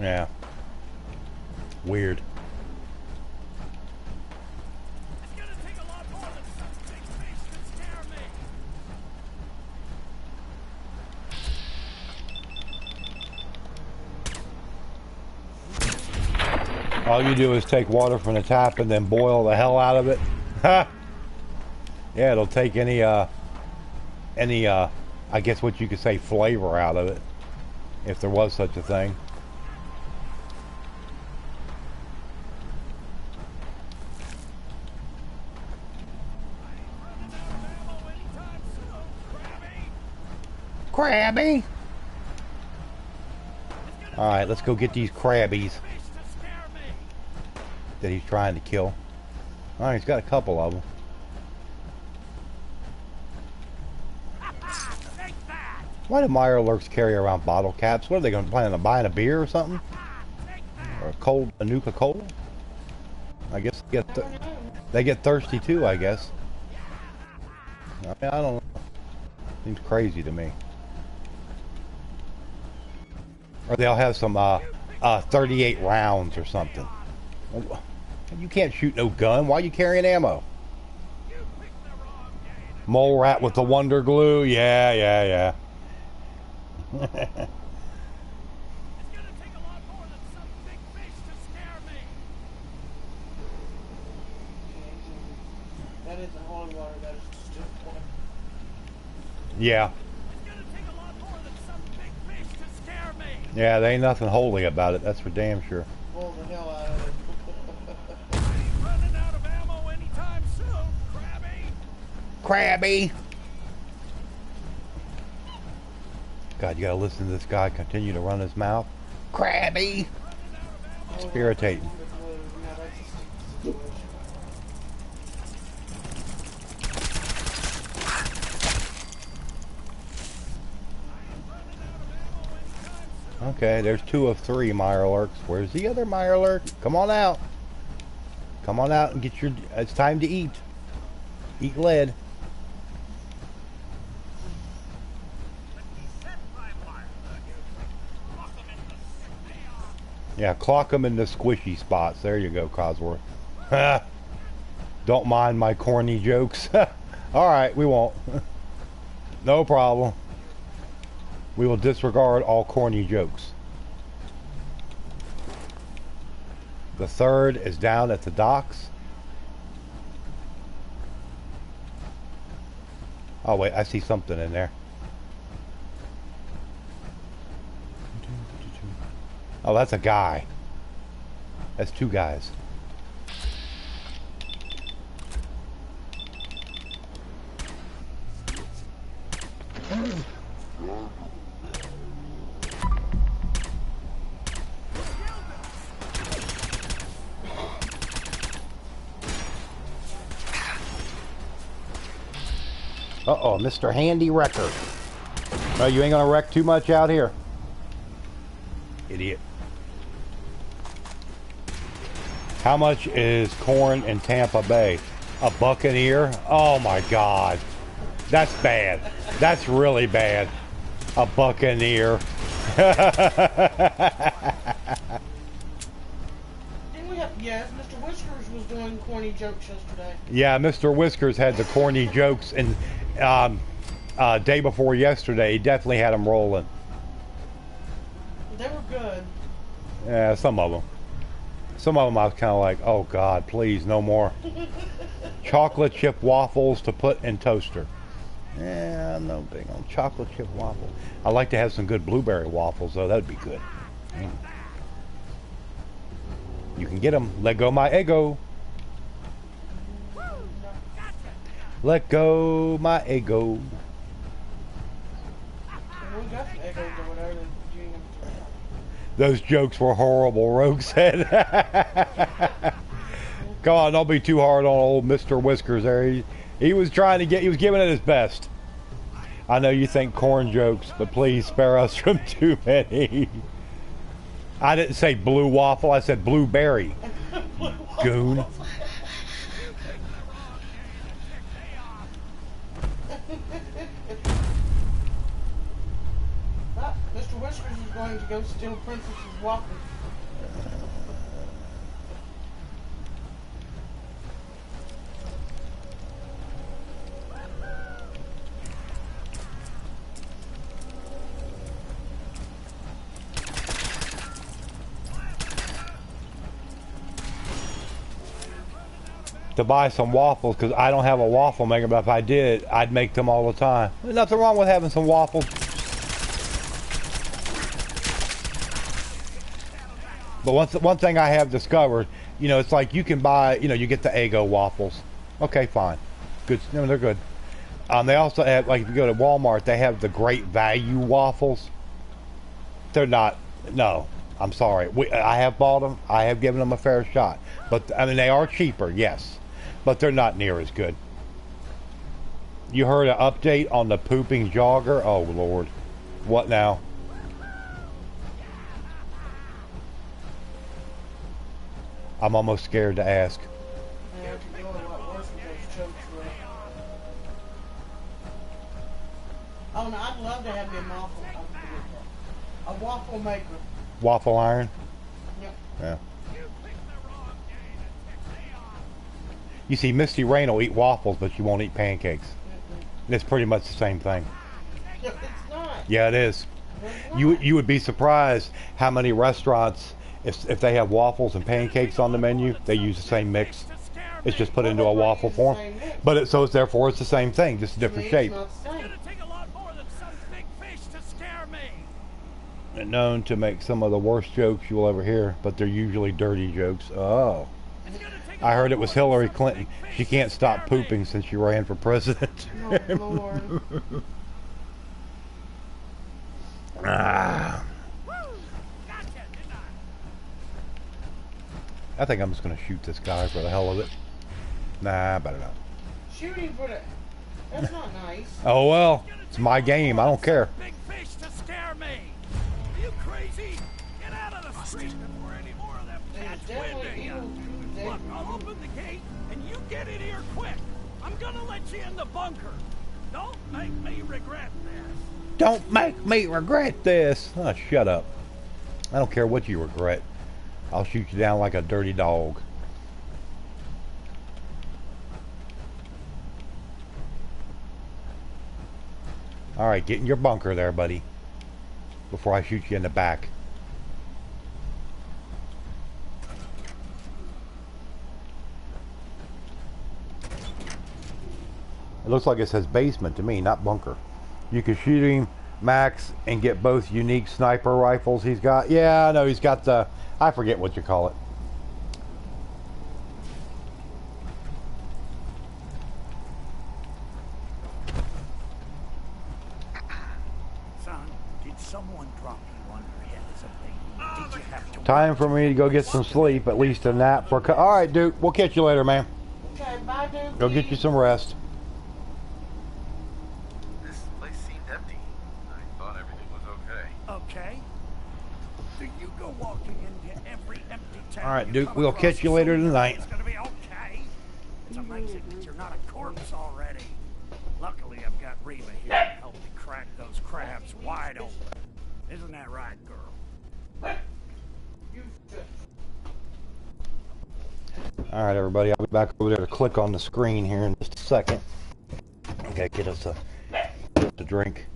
Yeah. Weird. It's gonna take a lot more than some big fish to scare me. All you do is take water from the tap and then boil the hell out of it. Ha! Yeah, it'll take any, I guess what you could say, flavor out of it. If there was such a thing. Crabby! Alright, let's go get these crabbies that he's trying to kill. Alright, he's got a couple of them. Why do Mirelurks carry around bottle caps? What are they going to plan on buying a beer or something? Or a Nuka-Cola? I guess they get thirsty too, I guess. I mean, I don't know. Seems crazy to me. Or they'll have some 38 rounds or something. You can't shoot no gun. Why are you carrying ammo? Mole rat with the wonder glue. Yeah, yeah, yeah. It's gonna take a lot more than some big fish to scare me. That isn't holy water, that is just water. Yeah. It's gonna take a lot more than some big fish to scare me. Yeah, there ain't nothing holy about it. That's for damn sure. Pull the hell out of it. I ain't running out of ammo anytime soon, Krabby. Crabby! God, you gotta listen to this guy continue to run his mouth. Crabby! It's irritating. Now that's a sticky situation. Okay, there's 2 of 3 Mirelurks. Where's the other Mirelurk? Come on out. Come on out and get your... It's time to eat. Eat lead. Yeah, clock them in the squishy spots. There you go, Cosworth. Don't mind my corny jokes. Alright, we won't. No problem. We will disregard all corny jokes. The third is down at the docks. Oh wait, I see something in there. Oh, that's a guy. That's 2 guys. Uh-oh, Mr. Handy Wrecker. Oh, you ain't gonna wreck too much out here. Idiot. How much is corn in Tampa Bay? A Buccaneer? Oh my God. That's bad. That's really bad. A Buccaneer. Didn't we have, yes, Mr. Whiskers was doing corny jokes yesterday. Yeah, Mr. Whiskers had the corny jokes, and day before yesterday, he definitely had them rolling. They were good. Yeah, some of them. Some of them I was kind of like, oh God, please, no more. Chocolate chip waffles to put in toaster. Yeah, I'm no big on chocolate chip waffles. I'd like to have some good blueberry waffles, though. That'd be good. You can get them. Let go my ego. Let go my ego. We got some egos or whatever. Those jokes were horrible, Rogue said. Come on, don't be too hard on old Mr. Whiskers there. He was trying to he was giving it his best. I know you think corn jokes, but please spare us from too many. I didn't say blue waffle, I said blueberry. Goon. Mr. Whiskers is going to go steal Princess's waffles. To buy some waffles, because I don't have a waffle maker, but if I did, I'd make them all the time. There's nothing wrong with having some waffles. But one thing I have discovered, you know, it's like you can buy, you know, you get the Eggo waffles. Okay, fine. Good. No, they're good. They also have, like, if you go to Walmart, they have the great value waffles. They're not, no, I'm sorry. I have bought them. I have given them a fair shot. But, I mean, they are cheaper, yes. But they're not near as good. You heard an update on the pooping jogger? Oh, Lord. What now? I'm almost scared to ask. Yeah, it could go a lot worse with those chokes, right? Oh, no, I'd love to have me a waffle maker. Waffle iron? Yep. Yeah. You see, Misty Rain will eat waffles, but she won't eat pancakes. And it's pretty much the same thing. No, it's not. Yeah, it is. You would be surprised how many restaurants, if they have waffles and pancakes on the menu, they use the same mix. It's just put into a waffle form. But it's therefore it's the same thing, just a different shape. And known to make some of the worst jokes you will ever hear, but they're usually dirty jokes. Oh. I heard it was Hillary Clinton. She can't stop pooping since she ran for president. Oh, Lord. I think I'm just going to shoot this guy for the hell of it. Nah, better not. Shooting for the... That's not nice. Oh, well. It's my game. I don't care. Big fish to scare me. Are you crazy? Get out of the street before any more of them cats win to you. Look, I'll open the gate and you get in here quick. I'm gonna let you in the bunker. Don't make me regret this. Don't make me regret this. Oh, shut up. I don't care what you regret. I'll shoot you down like a dirty dog. Alright, get in your bunker there, buddy. Before I shoot you in the back. It looks like it says basement to me, not bunker. You can shoot him, Max, and get both unique sniper rifles he's got. Yeah, I know he's got the... I forget what you call it. Son, did someone drop you on your head as a baby? Did you have to... Time for me to go get some sleep, at least a nap. Alright, Duke, we'll catch you later, man. Okay, bye, Duke. Go get you some rest. This place seemed empty. I thought everything was okay. Okay. Do you go walking into every empty town? Alright, you Duke, come we'll across catch you and later say tonight. It's gonna be okay. It's amazing that you're not a corpse already. Luckily, I've got Reba here to help me crack those crabs wide open. Isn't that right, girl? You should. Alright, everybody, I'll be back over there to click on the screen here in just a second. Okay, get us a drink.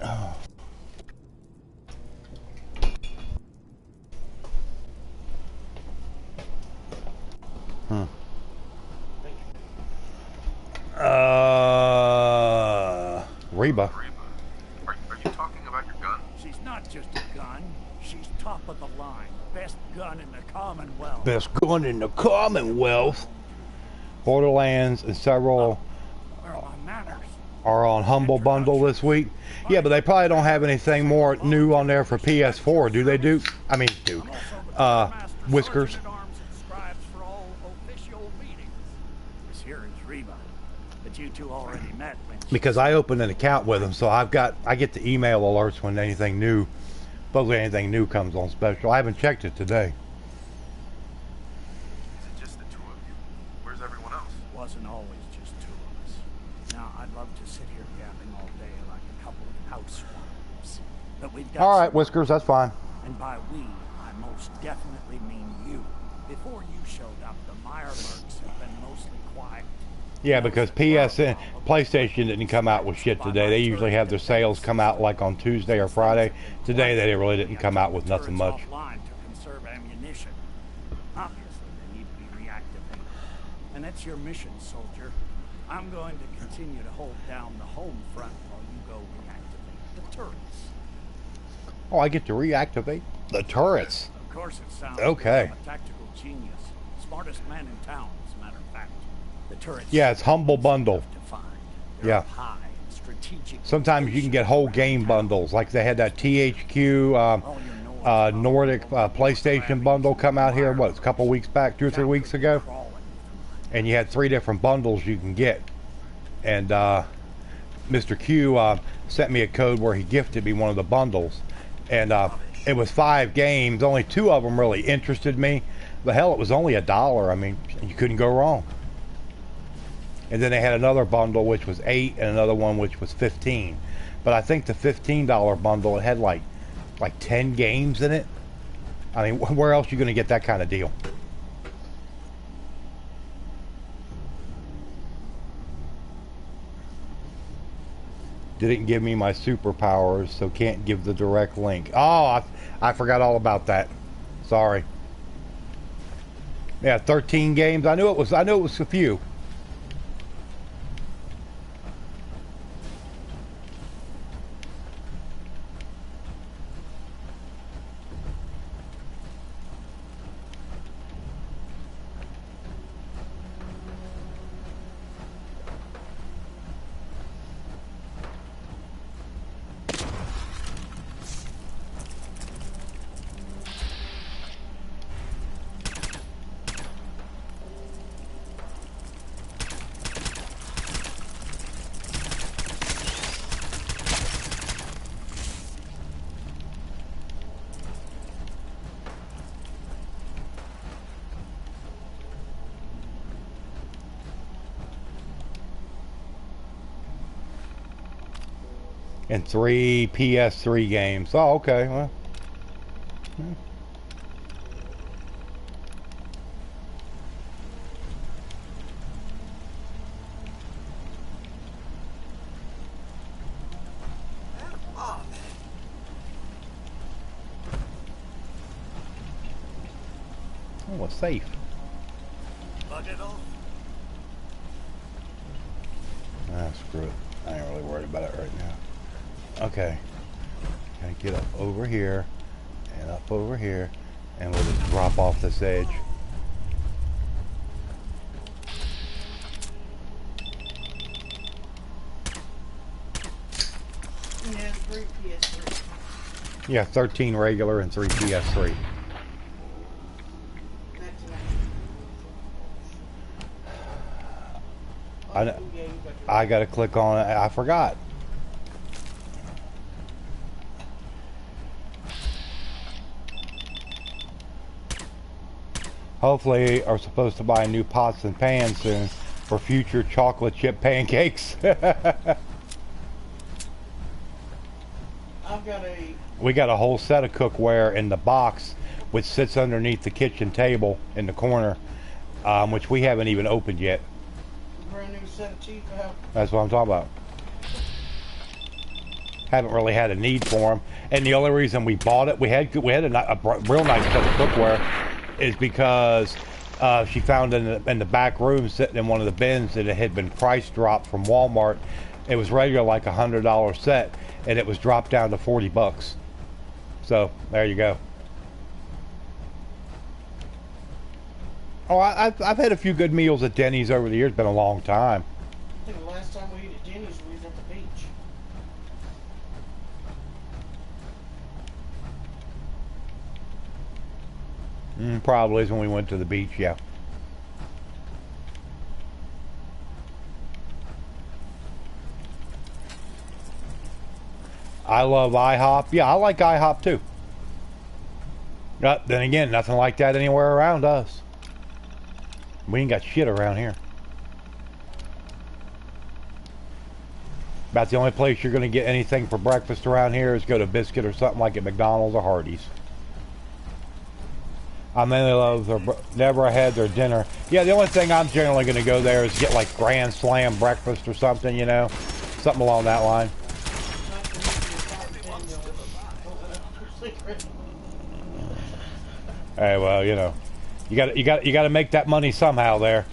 Oh. Reba. Are you talking about your gun? She's not just a gun. She's top of the line. Best gun in the Commonwealth. Best gun in the Commonwealth. Borderlands and several Where are my manners? are on Humble Bundle this week. Yeah, but they probably don't have anything more new on there for PS4, do they, Duke? I mean, Duke. Whiskers. You two already met when Because I opened an account with them, so I get the email alerts when anything new, supposedly anything new comes on special. I haven't checked it today. Is it just the two of you? Where's everyone else? wasn't always But we've got All right, some- Whiskers, that's fine. And by we, I most definitely mean you. Before you showed up, the Meyerbergs have been mostly quiet. Yeah, because PlayStation didn't come out with shit today. They usually have their sales come out like on Tuesday or Friday. Today they really didn't come out with nothing much. Offline to conserve ammunition. Obviously, they need to be reactivated. And that's your mission, soldier. I'm going to continue to hold down the home front while you go reactivate the turrets. Oh, I get to reactivate the turrets. Of course it sounds Okay. like I'm a tactical genius. Smartest man in town, as a matter of fact. The turrets. Yeah, it's Humble Bundle. To find. They're Yeah. up high and strategic. Sometimes you can get whole game bundles, like they had that THQ Nordic PlayStation bundle come out here. What, a couple weeks back, 2 or 3 weeks ago, and you had 3 different bundles you can get. And Mr. Q sent me a code where he gifted me one of the bundles, and it was 5 games. Only 2 of them really interested me. The hell, it was only $1. I mean, you couldn't go wrong. And then they had another bundle which was 8 and another one which was 15. But I think the $15 bundle, it had like 10 games in it. I mean, where else are you going to get that kind of deal? Didn't give me my superpowers, so can't give the direct link. Oh, I forgot all about that. Sorry. Yeah, 13 games. I knew it was a few. And 3 PS3 games. Oh, okay. Well, yeah. Oh, a safe. Bug it off. Ah, screw it. I ain't really worried about it right now. Okay. Gotta get up over here and up over here, and we'll just drop off this edge. Yeah, 3 PS3. Yeah, 13 regular and 3 PS3. I gotta click on it. I forgot. Hopefully, are supposed to buy new pots and pans soon for future chocolate chip pancakes. We got a whole set of cookware in the box, which sits underneath the kitchen table in the corner, which we haven't even opened yet. Brand new set of teeth out. That's what I'm talking about. Haven't really had a need for them, and the only reason we bought it, we had a real nice set of cookware, is because she found in the back room, sitting in one of the bins, that it had been price dropped from Walmart. It was regular like $100 set, and it was dropped down to 40 bucks. So there you go. Oh, I've had a few good meals at Denny's over the years. Been a long time. I think the last time we ate at Denny's, we was at the beach. Probably is when we went to the beach, yeah. I love IHOP. Yeah, I like IHOP too. Then again, nothing like that anywhere around us. We ain't got shit around here. About the only place you're going to get anything for breakfast around here is go to Biscuit or something like at McDonald's or Hardee's. I mainly love their, never had their dinner. Yeah, the only thing I'm generally going to go there is get like Grand Slam breakfast or something, you know, something along that line. Hey, well, you know, you got to make that money somehow there.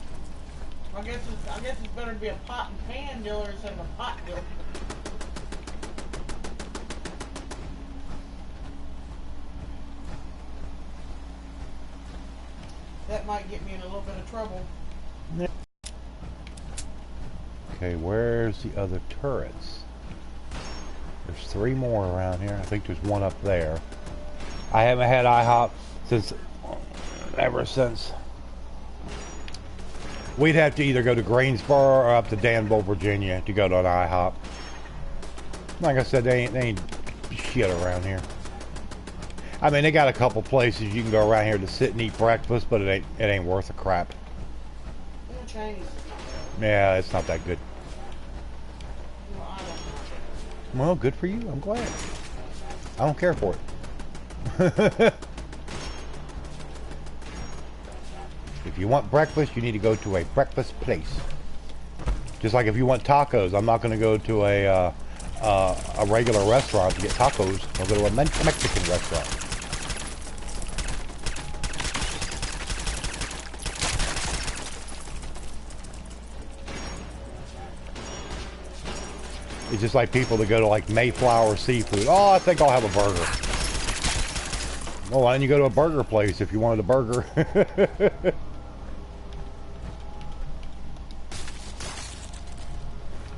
I guess it's better to be a pot and pan dealer instead of a pot dealer. That might get me in a little bit of trouble. Okay, where's the other turrets? There's 3 more around here. I think there's one up there. I haven't had IHOP ever since. We'd have to either go to Greensboro or up to Danville, Virginia to go to an IHOP. Like I said, they ain't shit around here. I mean, they got a couple places you can go around here to sit and eat breakfast, but it ain't worth a crap. Chinese. Yeah, it's not that good. Well, I don't know. Well, good for you. I'm glad. I don't care for it. If you want breakfast, you need to go to a breakfast place. Just like if you want tacos, I'm not going to go to a regular restaurant to get tacos. I'll go to a Mexican restaurant. It's just like people that go to like Mayflower Seafood. Oh, I think I'll have a burger. Well, why don't you go to a burger place if you wanted a burger?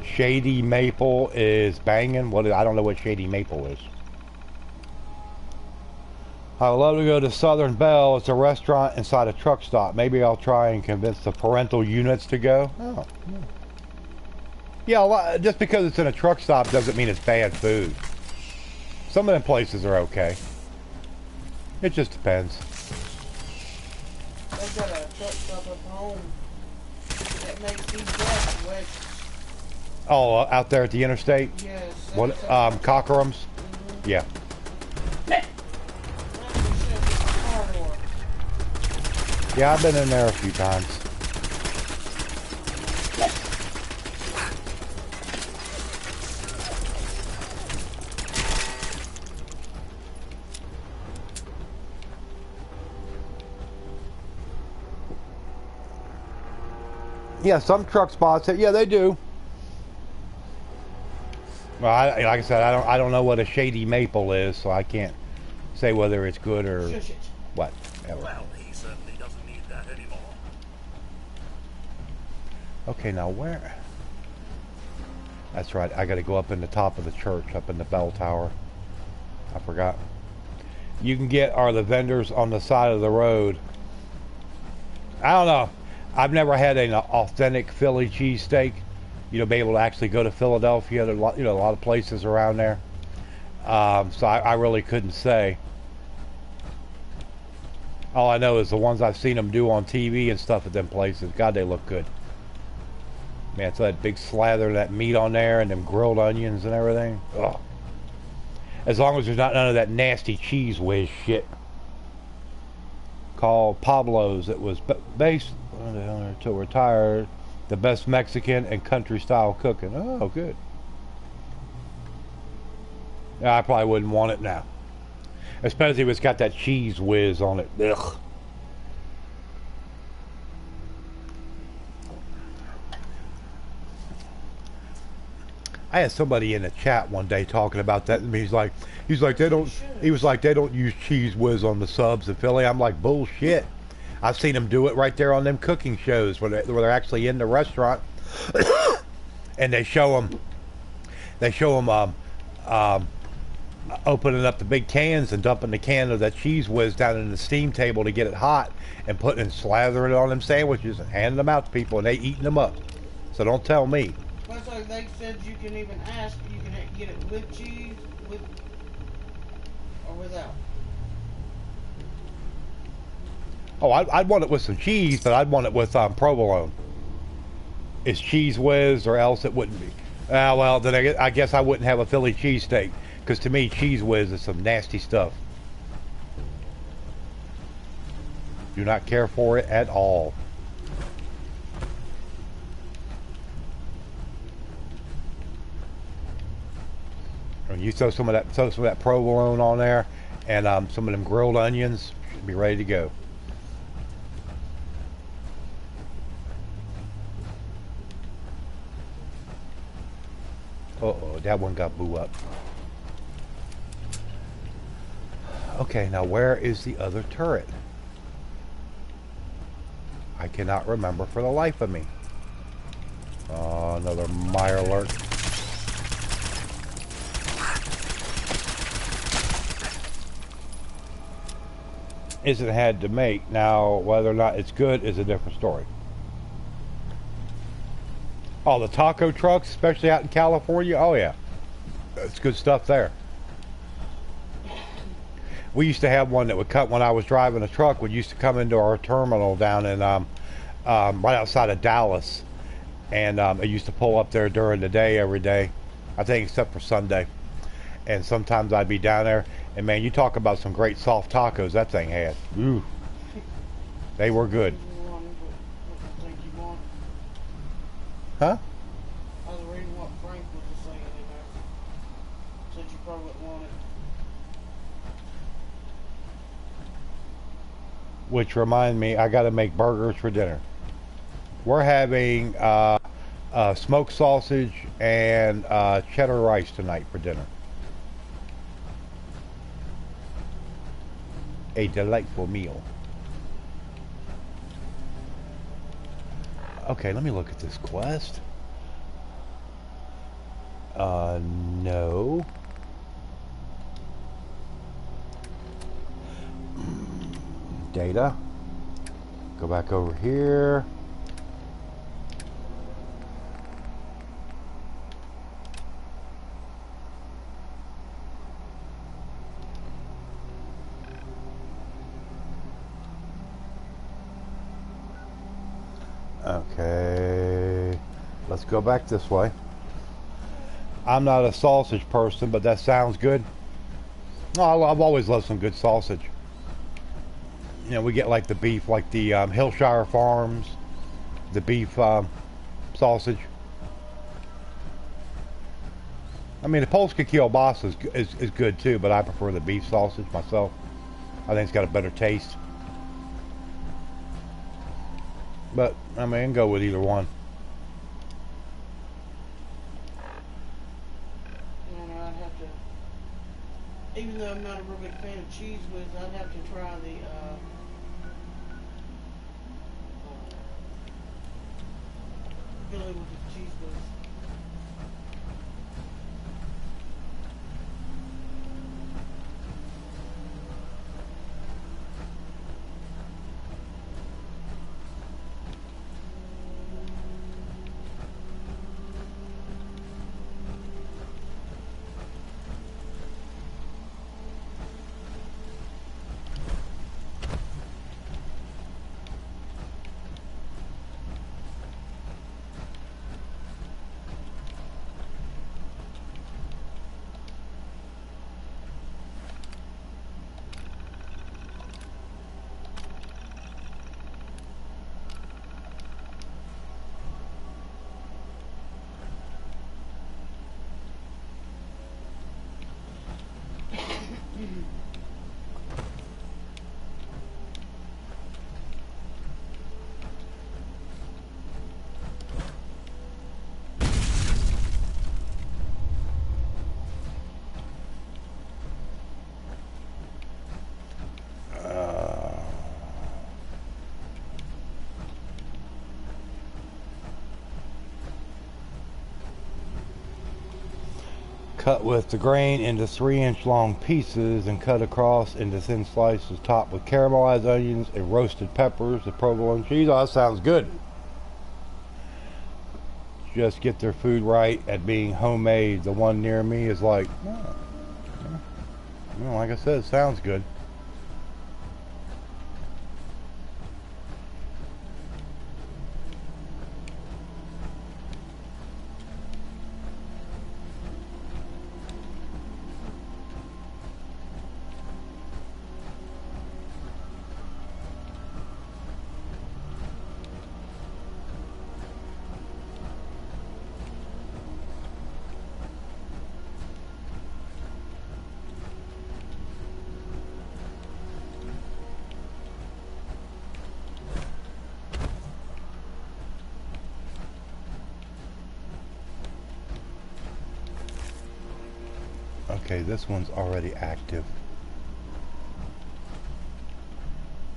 Shady Maple is banging. I don't know what Shady Maple is. I would love to go to Southern Belle. It's a restaurant inside a truck stop. Maybe I'll try and convince the parental units to go. Oh, yeah. Yeah, just because it's in a truck stop doesn't mean it's bad food. Some of them places are okay. It just depends. They've got a truck stop up home that makes these gas wedges. Oh, out there at the interstate? Yes. What? Cockerham's? Mm-hmm. Yeah. Yeah, I've been in there a few times. Yeah, some truck spots. Yeah, they do. Well, like I said, I don't know what a Shady Maple is, so I can't say whether it's good or what. Well, he certainly doesn't need that anymore. Okay, now where? That's right. I got to go up in the top of the church, up in the bell tower. I forgot. You can get the vendors on the side of the road. I don't know. I've never had an authentic Philly cheesesteak. You know, be able to actually go to Philadelphia. There's a lot of places around there. So I really couldn't say. All I know is the ones I've seen them do on TV and stuff at them places. God, they look good. Man, it's that big slather of that meat on there and them grilled onions and everything. Ugh. As long as there's not none of that nasty cheese whiz shit. Called Pablo's. It was based until retired. The best Mexican and country style cooking. Oh, good. Yeah, I probably wouldn't want it now. Especially if it's got that cheese whiz on it. Ugh. I had somebody in the chat one day talking about that, and he was like they don't use cheese whiz on the subs in Philly. I'm like, bullshit. I've seen them do it right there on them cooking shows where they're actually in the restaurant, and they show them opening up the big cans and dumping the can of that cheese whiz down in the steam table to get it hot, and putting and slathering it on them sandwiches and handing them out to people, and they eating them up. So don't tell me. That's like they said you can even ask, you can get it with cheese, with or without. Oh, I'd want it with some cheese, but I'd want it with provolone. It's cheese whiz, or else it wouldn't be. Well, then I guess I wouldn't have a Philly cheesesteak, because to me, Cheese Whiz is some nasty stuff. Do not care for it at all. When you throw some of that provolone on there, and some of them grilled onions, should be ready to go. Uh-oh, that one got blew up. Okay, now where is the other turret? I cannot remember for the life of me. Oh, another mire alert. Isn't had to make. Now, whether or not it's good is a different story. Oh, the taco trucks, especially out in California. Oh yeah, it's good stuff there. We used to have one that would cut when I was driving a truck. Would used to come into our terminal down in right outside of Dallas, and it used to pull up there during the day every day. I think except for Sunday. And sometimes I'd be down there, and man, you talk about some great soft tacos that thing had. Ooh, they were good. Huh? I was reading what Frank was just saying in there. Said you probably wouldn't want it. Which remind me, I got to make burgers for dinner. We're having smoked sausage and cheddar rice tonight for dinner. A delightful meal. Okay, let me look at this quest. No. Data. Go back over here. Okay, let's go back this way. I'm not a sausage person, but that sounds good. Oh, I've always loved some good sausage. You know, we get like the beef, like the Hillshire Farms, the beef sausage. I mean, the Polska kielbasa is good too, but I prefer the beef sausage myself. I think it's got a better taste. But, I mean, I can go with either one. You know, I'd have to, even though I'm not a real big fan of Cheese Whiz, I'd have to try the, Philly with the Cheese Whiz. Cut with the grain into 3-inch long pieces and cut across into thin slices, topped with caramelized onions and roasted peppers, the provolone cheese. Oh, that sounds good. Just get their food right at being homemade. The one near me is like, oh, well, like I said, it sounds good. Okay, this one's already active.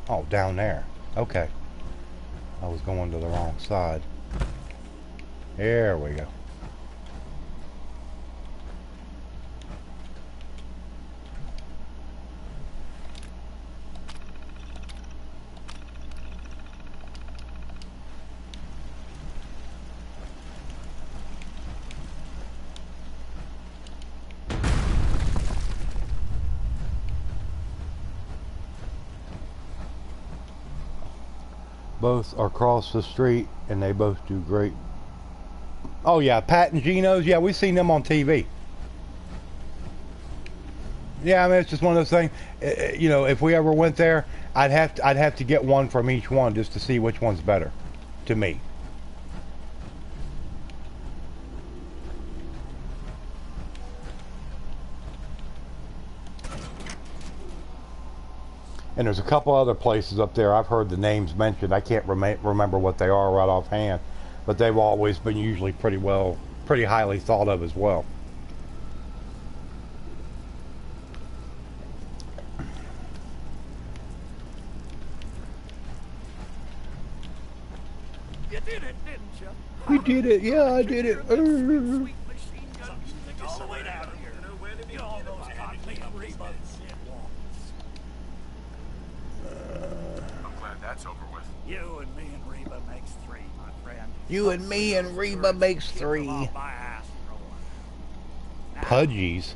Oh, down there. Okay. I was going to the wrong side. There we go. Both are across the street, and they both do great. Oh yeah, Pat and Gino's. Yeah, we've seen them on TV. Yeah, I mean it's just one of those things. You know, if we ever went there, I'd have to get one from each one just to see which one's better, to me. And there's a couple other places up there I've heard the names mentioned. I can't remember what they are right offhand, but they've always been usually pretty highly thought of as well. You did it, didn't you? We did it. Yeah, I did it. Sweet machine gun music all the way down here. You all know how me and Reba sit walks. I'm glad that's over with. You and me and Reba makes three, my friend. You and me and Reba makes three. Pudgy's.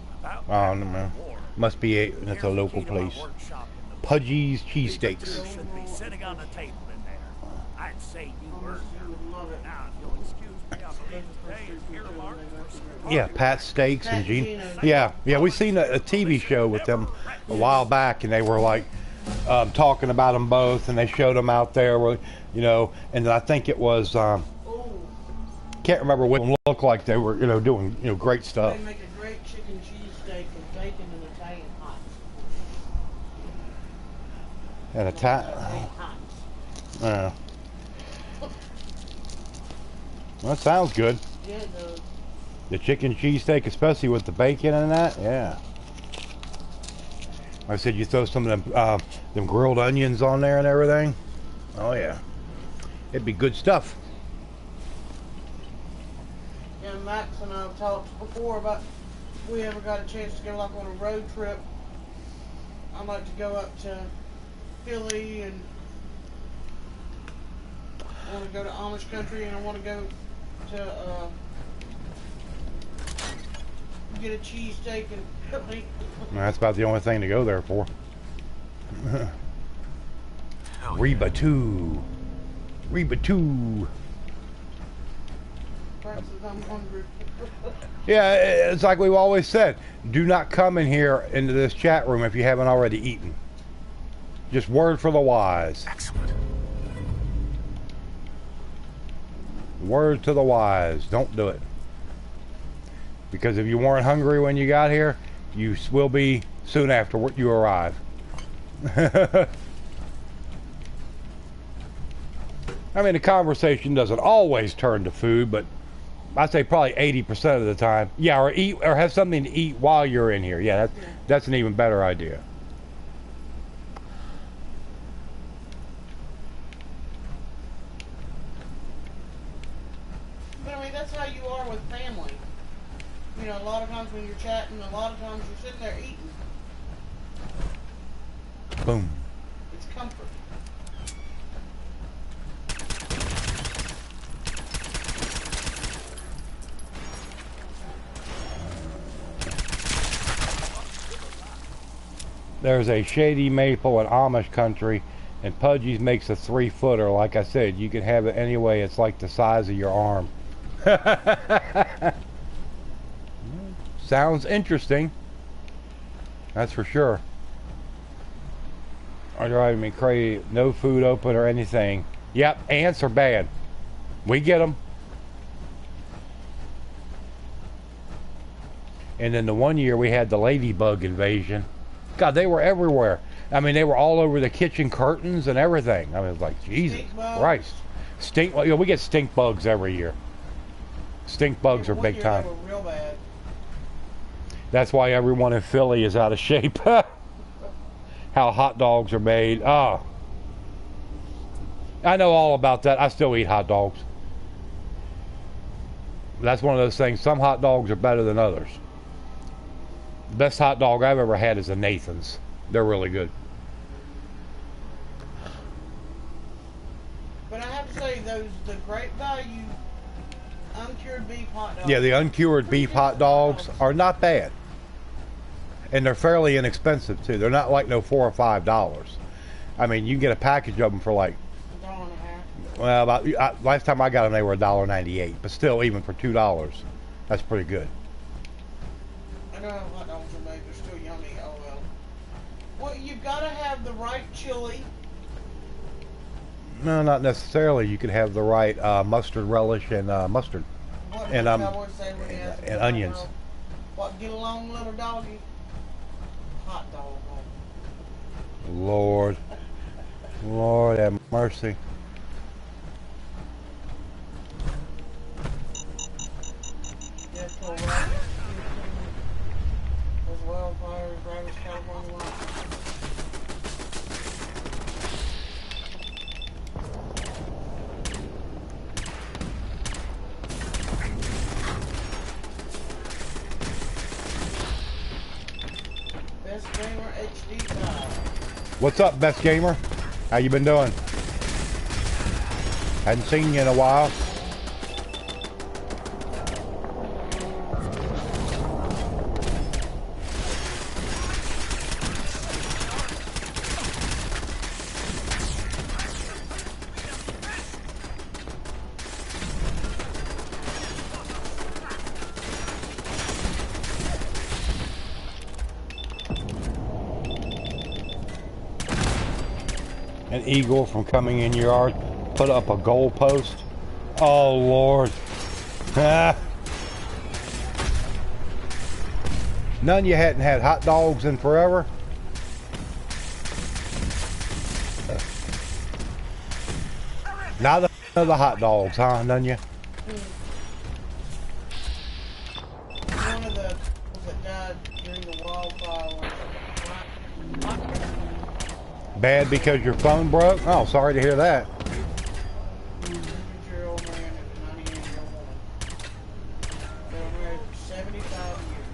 Oh no, must be that's a local place. Pudgy's cheesesteaks. Should be sitting on the table in there. I'd say you earned it. Now, if you'll excuse me, I'm going to stay and earmark for some Yeah, Pat Steaks and Gene. Yeah, we seen a TV show with them a while back, and they were like talking about them both, and they showed them out there, you know, and I think it was can't remember what them looked like. They were, you know, doing, you know, great stuff. They make a great chicken cheesesteak with bacon and Italian hot. And Italian hot. That sounds good. Yeah, it does. The chicken cheesesteak, especially with the bacon and that, yeah. I said you throw some of them grilled onions on there and everything. Oh yeah, it'd be good stuff. Yeah, Max and I have talked before about if we ever got a chance to go like on a road trip. I'd like to go up to Philly, and I want to go to Amish country, and I want to go to get a cheesesteak and Philly. That's about the only thing to go there for. Reba 2. Reba 2. Perhaps I'm hungry. Yeah, it's like we've always said. Do not come in here into this chat room if you haven't already eaten. Just word for the wise. Excellent. Word to the wise. Don't do it. Because if you weren't hungry when you got here, you will be soon after you arrive. I mean, the conversation doesn't always turn to food, but I'd say probably 80% of the time. Yeah, or eat or have something to eat while you're in here. Yeah, that's an even better idea. But I mean, that's how you are with family. You know, a lot of times when you're chatting, a lot of times you're sitting there eating. Boom. It's comfort. There's a Shady Maple in Amish country, and Pudgy's makes a 3-footer. Like I said, you can have it anyway. It's like the size of your arm. Sounds interesting. That's for sure. Are driving me crazy. No food open or anything. Yep, ants are bad. We get them. And then the one year we had the ladybug invasion. God, they were everywhere. I mean, they were all over the kitchen curtains and everything. I mean, it was like, Jesus Christ. Stink, you know, we get stink bugs every year. Stink bugs are big time. They were real bad. That's why everyone in Philly is out of shape. How hot dogs are made. Oh. I know all about that. I still eat hot dogs. That's one of those things. Some hot dogs are better than others. The best hot dog I've ever had is a Nathan's. They're really good. But I have to say, the Great Value uncured beef hot dogs. Yeah, the uncured beef hot dogs are not bad. And they're fairly inexpensive, too. They're not like no $4 or $5. I mean, you can get a package of them for like, well, last time I got them, they were $1.98. But still, even for $2, that's pretty good. I know how hot dogs are made. They're still yummy. Oh, well. Well, you've got to have the right chili. No, not necessarily. You could have the right mustard relish and mustard. And onions. What, get along, little doggy? Hot dog. Lord. Lord have mercy. What's up, Best Gamer? How you been doing? Hadn't seen you in a while. An eagle from coming in your yard, put up a goal post. Oh Lord. Ah. None of you hadn't had hot dogs in forever? Neither of the hot dogs, huh? None of you? One of the that died during the wildfire. Bad because your phone broke? Oh, sorry to hear that. 100-year-old man and a 98-year-old woman. They were married for 75 years.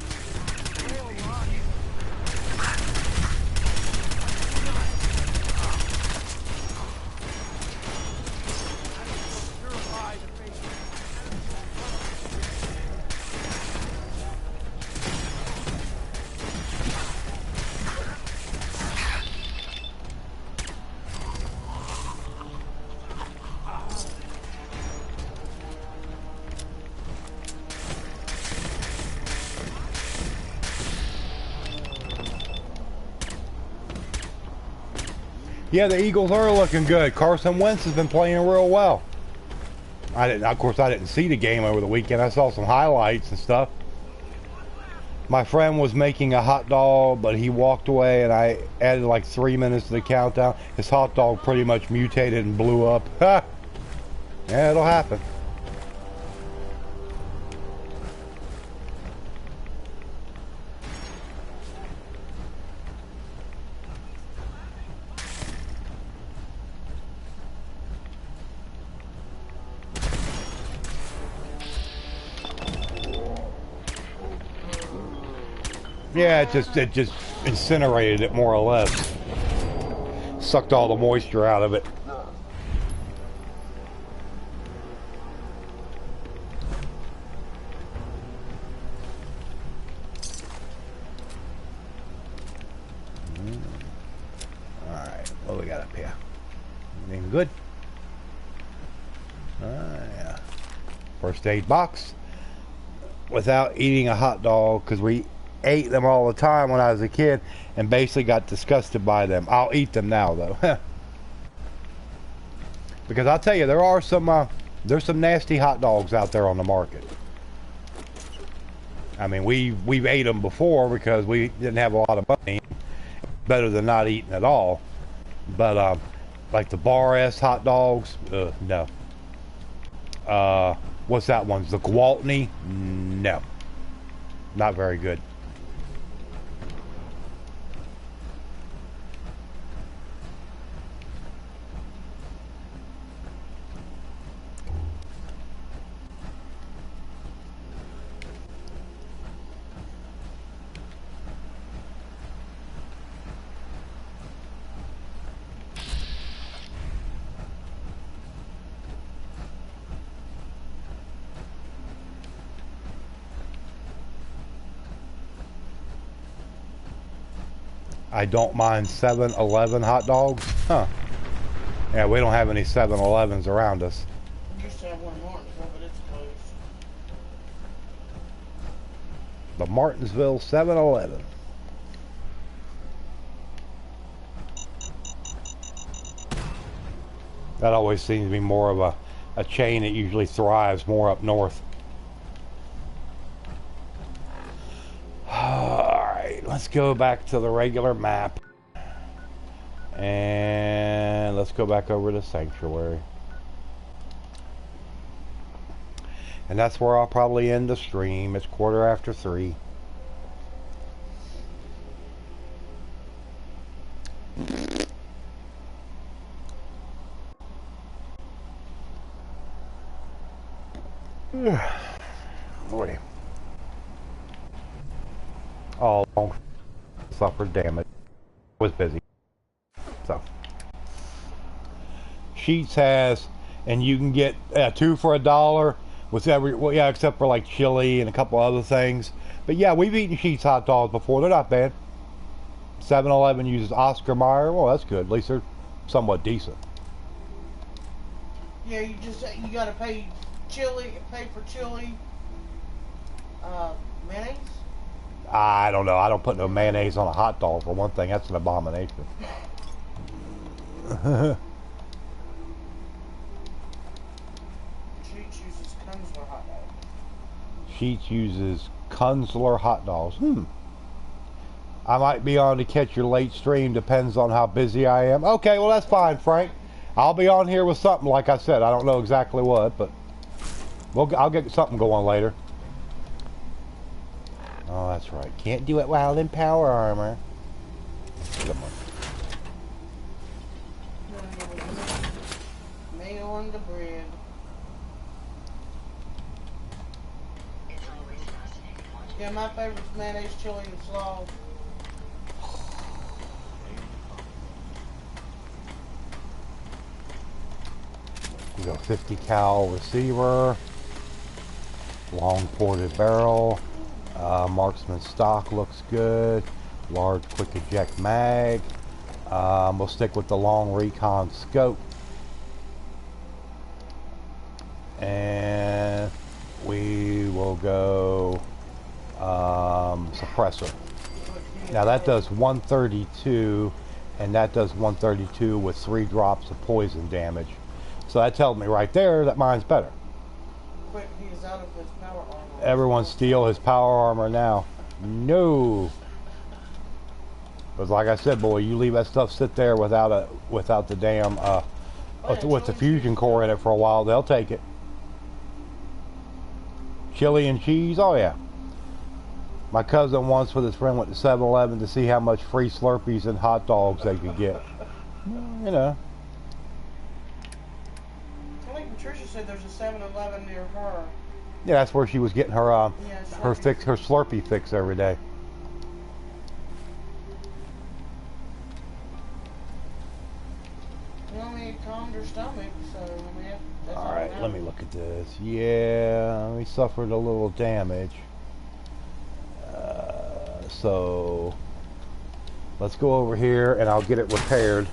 Yeah, the Eagles are looking good. Carson Wentz has been playing real well. Of course, I didn't see the game over the weekend. I saw some highlights and stuff. My friend was making a hot dog, but he walked away, and I added like 3 minutes to the countdown. His hot dog pretty much mutated and blew up. Yeah, it'll happen. Yeah, it just incinerated it more or less. Sucked all the moisture out of it. Alright, what we got up here? Anything good? Yeah. First aid box. Without eating a hot dog, because we ate them all the time when I was a kid and basically got disgusted by them. I'll eat them now though. Because I'll tell you, there's some nasty hot dogs out there on the market. I mean, we've ate them before because we didn't have a lot of money. Better than not eating at all. But like the Bar S hot dogs, no. What's that one? The Gwaltney? No. Not very good. I don't mind 7-Eleven hot dogs. Huh. Yeah, we don't have any 7-Elevens around us. We used to have one in Martinsville, but it's closed. The Martinsville 7-Eleven. That always seems to be more of a chain that usually thrives more up north. Alright, let's go back to the regular map. And let's go back over to Sanctuary. And that's where I'll probably end the stream. It's 3:15. Boy. All suffered damage. Was busy. So. Sheets has, and you can get 2 for $1 with every, well, yeah, except for like chili and a couple other things. But yeah, we've eaten Sheets hot dogs before. They're not bad. 7-Eleven uses Oscar Mayer. Well, that's good. At least they're somewhat decent. Yeah, you gotta pay for chili, mayonnaise. I don't know. I don't put no mayonnaise on a hot dog for one thing. That's an abomination. Sheets uses Kunzler hot dogs. Sheets uses Kunzler hot dogs. I might be on to catch your late stream. Depends on how busy I am. Okay, well that's fine, Frank. I'll be on here with something. Like I said, I don't know exactly what, but I'll get something going later. Oh, that's right. Can't do it while in power armor. Come on. Mayo on the bread. Yeah, my favorite is mayonnaise, chili, and slaw. We got 50 cal receiver, long ported barrel. Marksman stock looks good. Large quick eject mag. We'll stick with the long recon scope. And we will go suppressor. Now that does 132, and that does 132 with 3 drops of poison damage. So that tells me right there that mine's better. Quick, he is out of his power armor. Everyone steal his power armor now. No. Because like I said, boy, you leave that stuff sit there without the damn with the fusion core in it for a while, they'll take it. Chili and cheese, oh yeah. My cousin once with his friend went to 7-Eleven to see how much free Slurpees and hot dogs they could get. You know. I think Patricia said there's a 7-Eleven near her. Yeah, that's where she was getting her her Slurpee fix every day. Well, I mean, it calmed her stomach, so I mean, that's all right, let me look at this. Yeah, we suffered a little damage. So let's go over here and I'll get it repaired.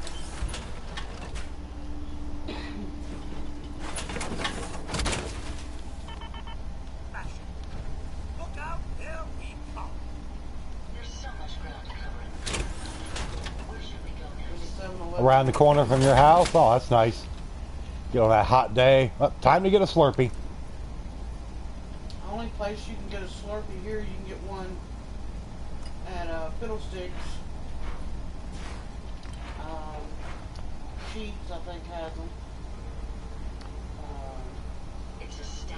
Around the corner from your house? Oh, that's nice. Get on that hot day. Oh, time to get a Slurpee. The only place you can get a Slurpee here, you can get one at Fiddlesticks. Sheets, I think, has them.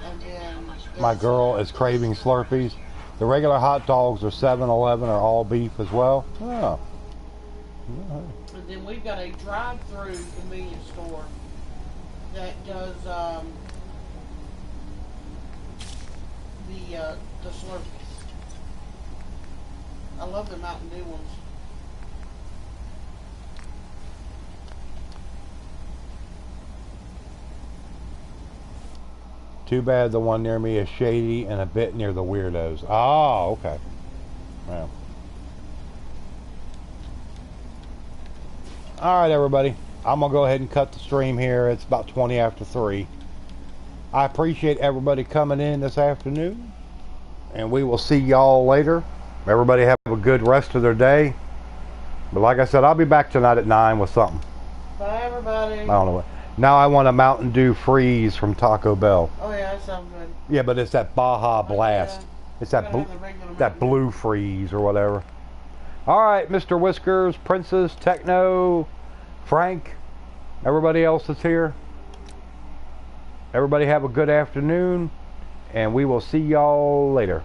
And then my girl is craving Slurpees. The regular hot dogs are 7-Eleven are all beef as well. Oh. And then we've got a drive-through convenience store that does the Slurpees. I love the Mountain Dew ones. Too bad the one near me is shady and a bit near the weirdos. Oh, okay. Well. Alright, everybody. I'm going to go ahead and cut the stream here. It's about 20 after 3. I appreciate everybody coming in this afternoon. And we will see y'all later. Everybody have a good rest of their day. But like I said, I'll be back tonight at 9 with something. Bye, everybody. I don't know what. Now I want a Mountain Dew Freeze from Taco Bell. Oh, yeah, that sounds good. Yeah, but it's that Baja Blast. Yeah. It's that Gotta have the regular that Mountain Dew. blue freeze or whatever. All right, Mr. Whiskers, Princess, Techno, Frank, everybody else that's here. Everybody have a good afternoon, and we will see y'all later.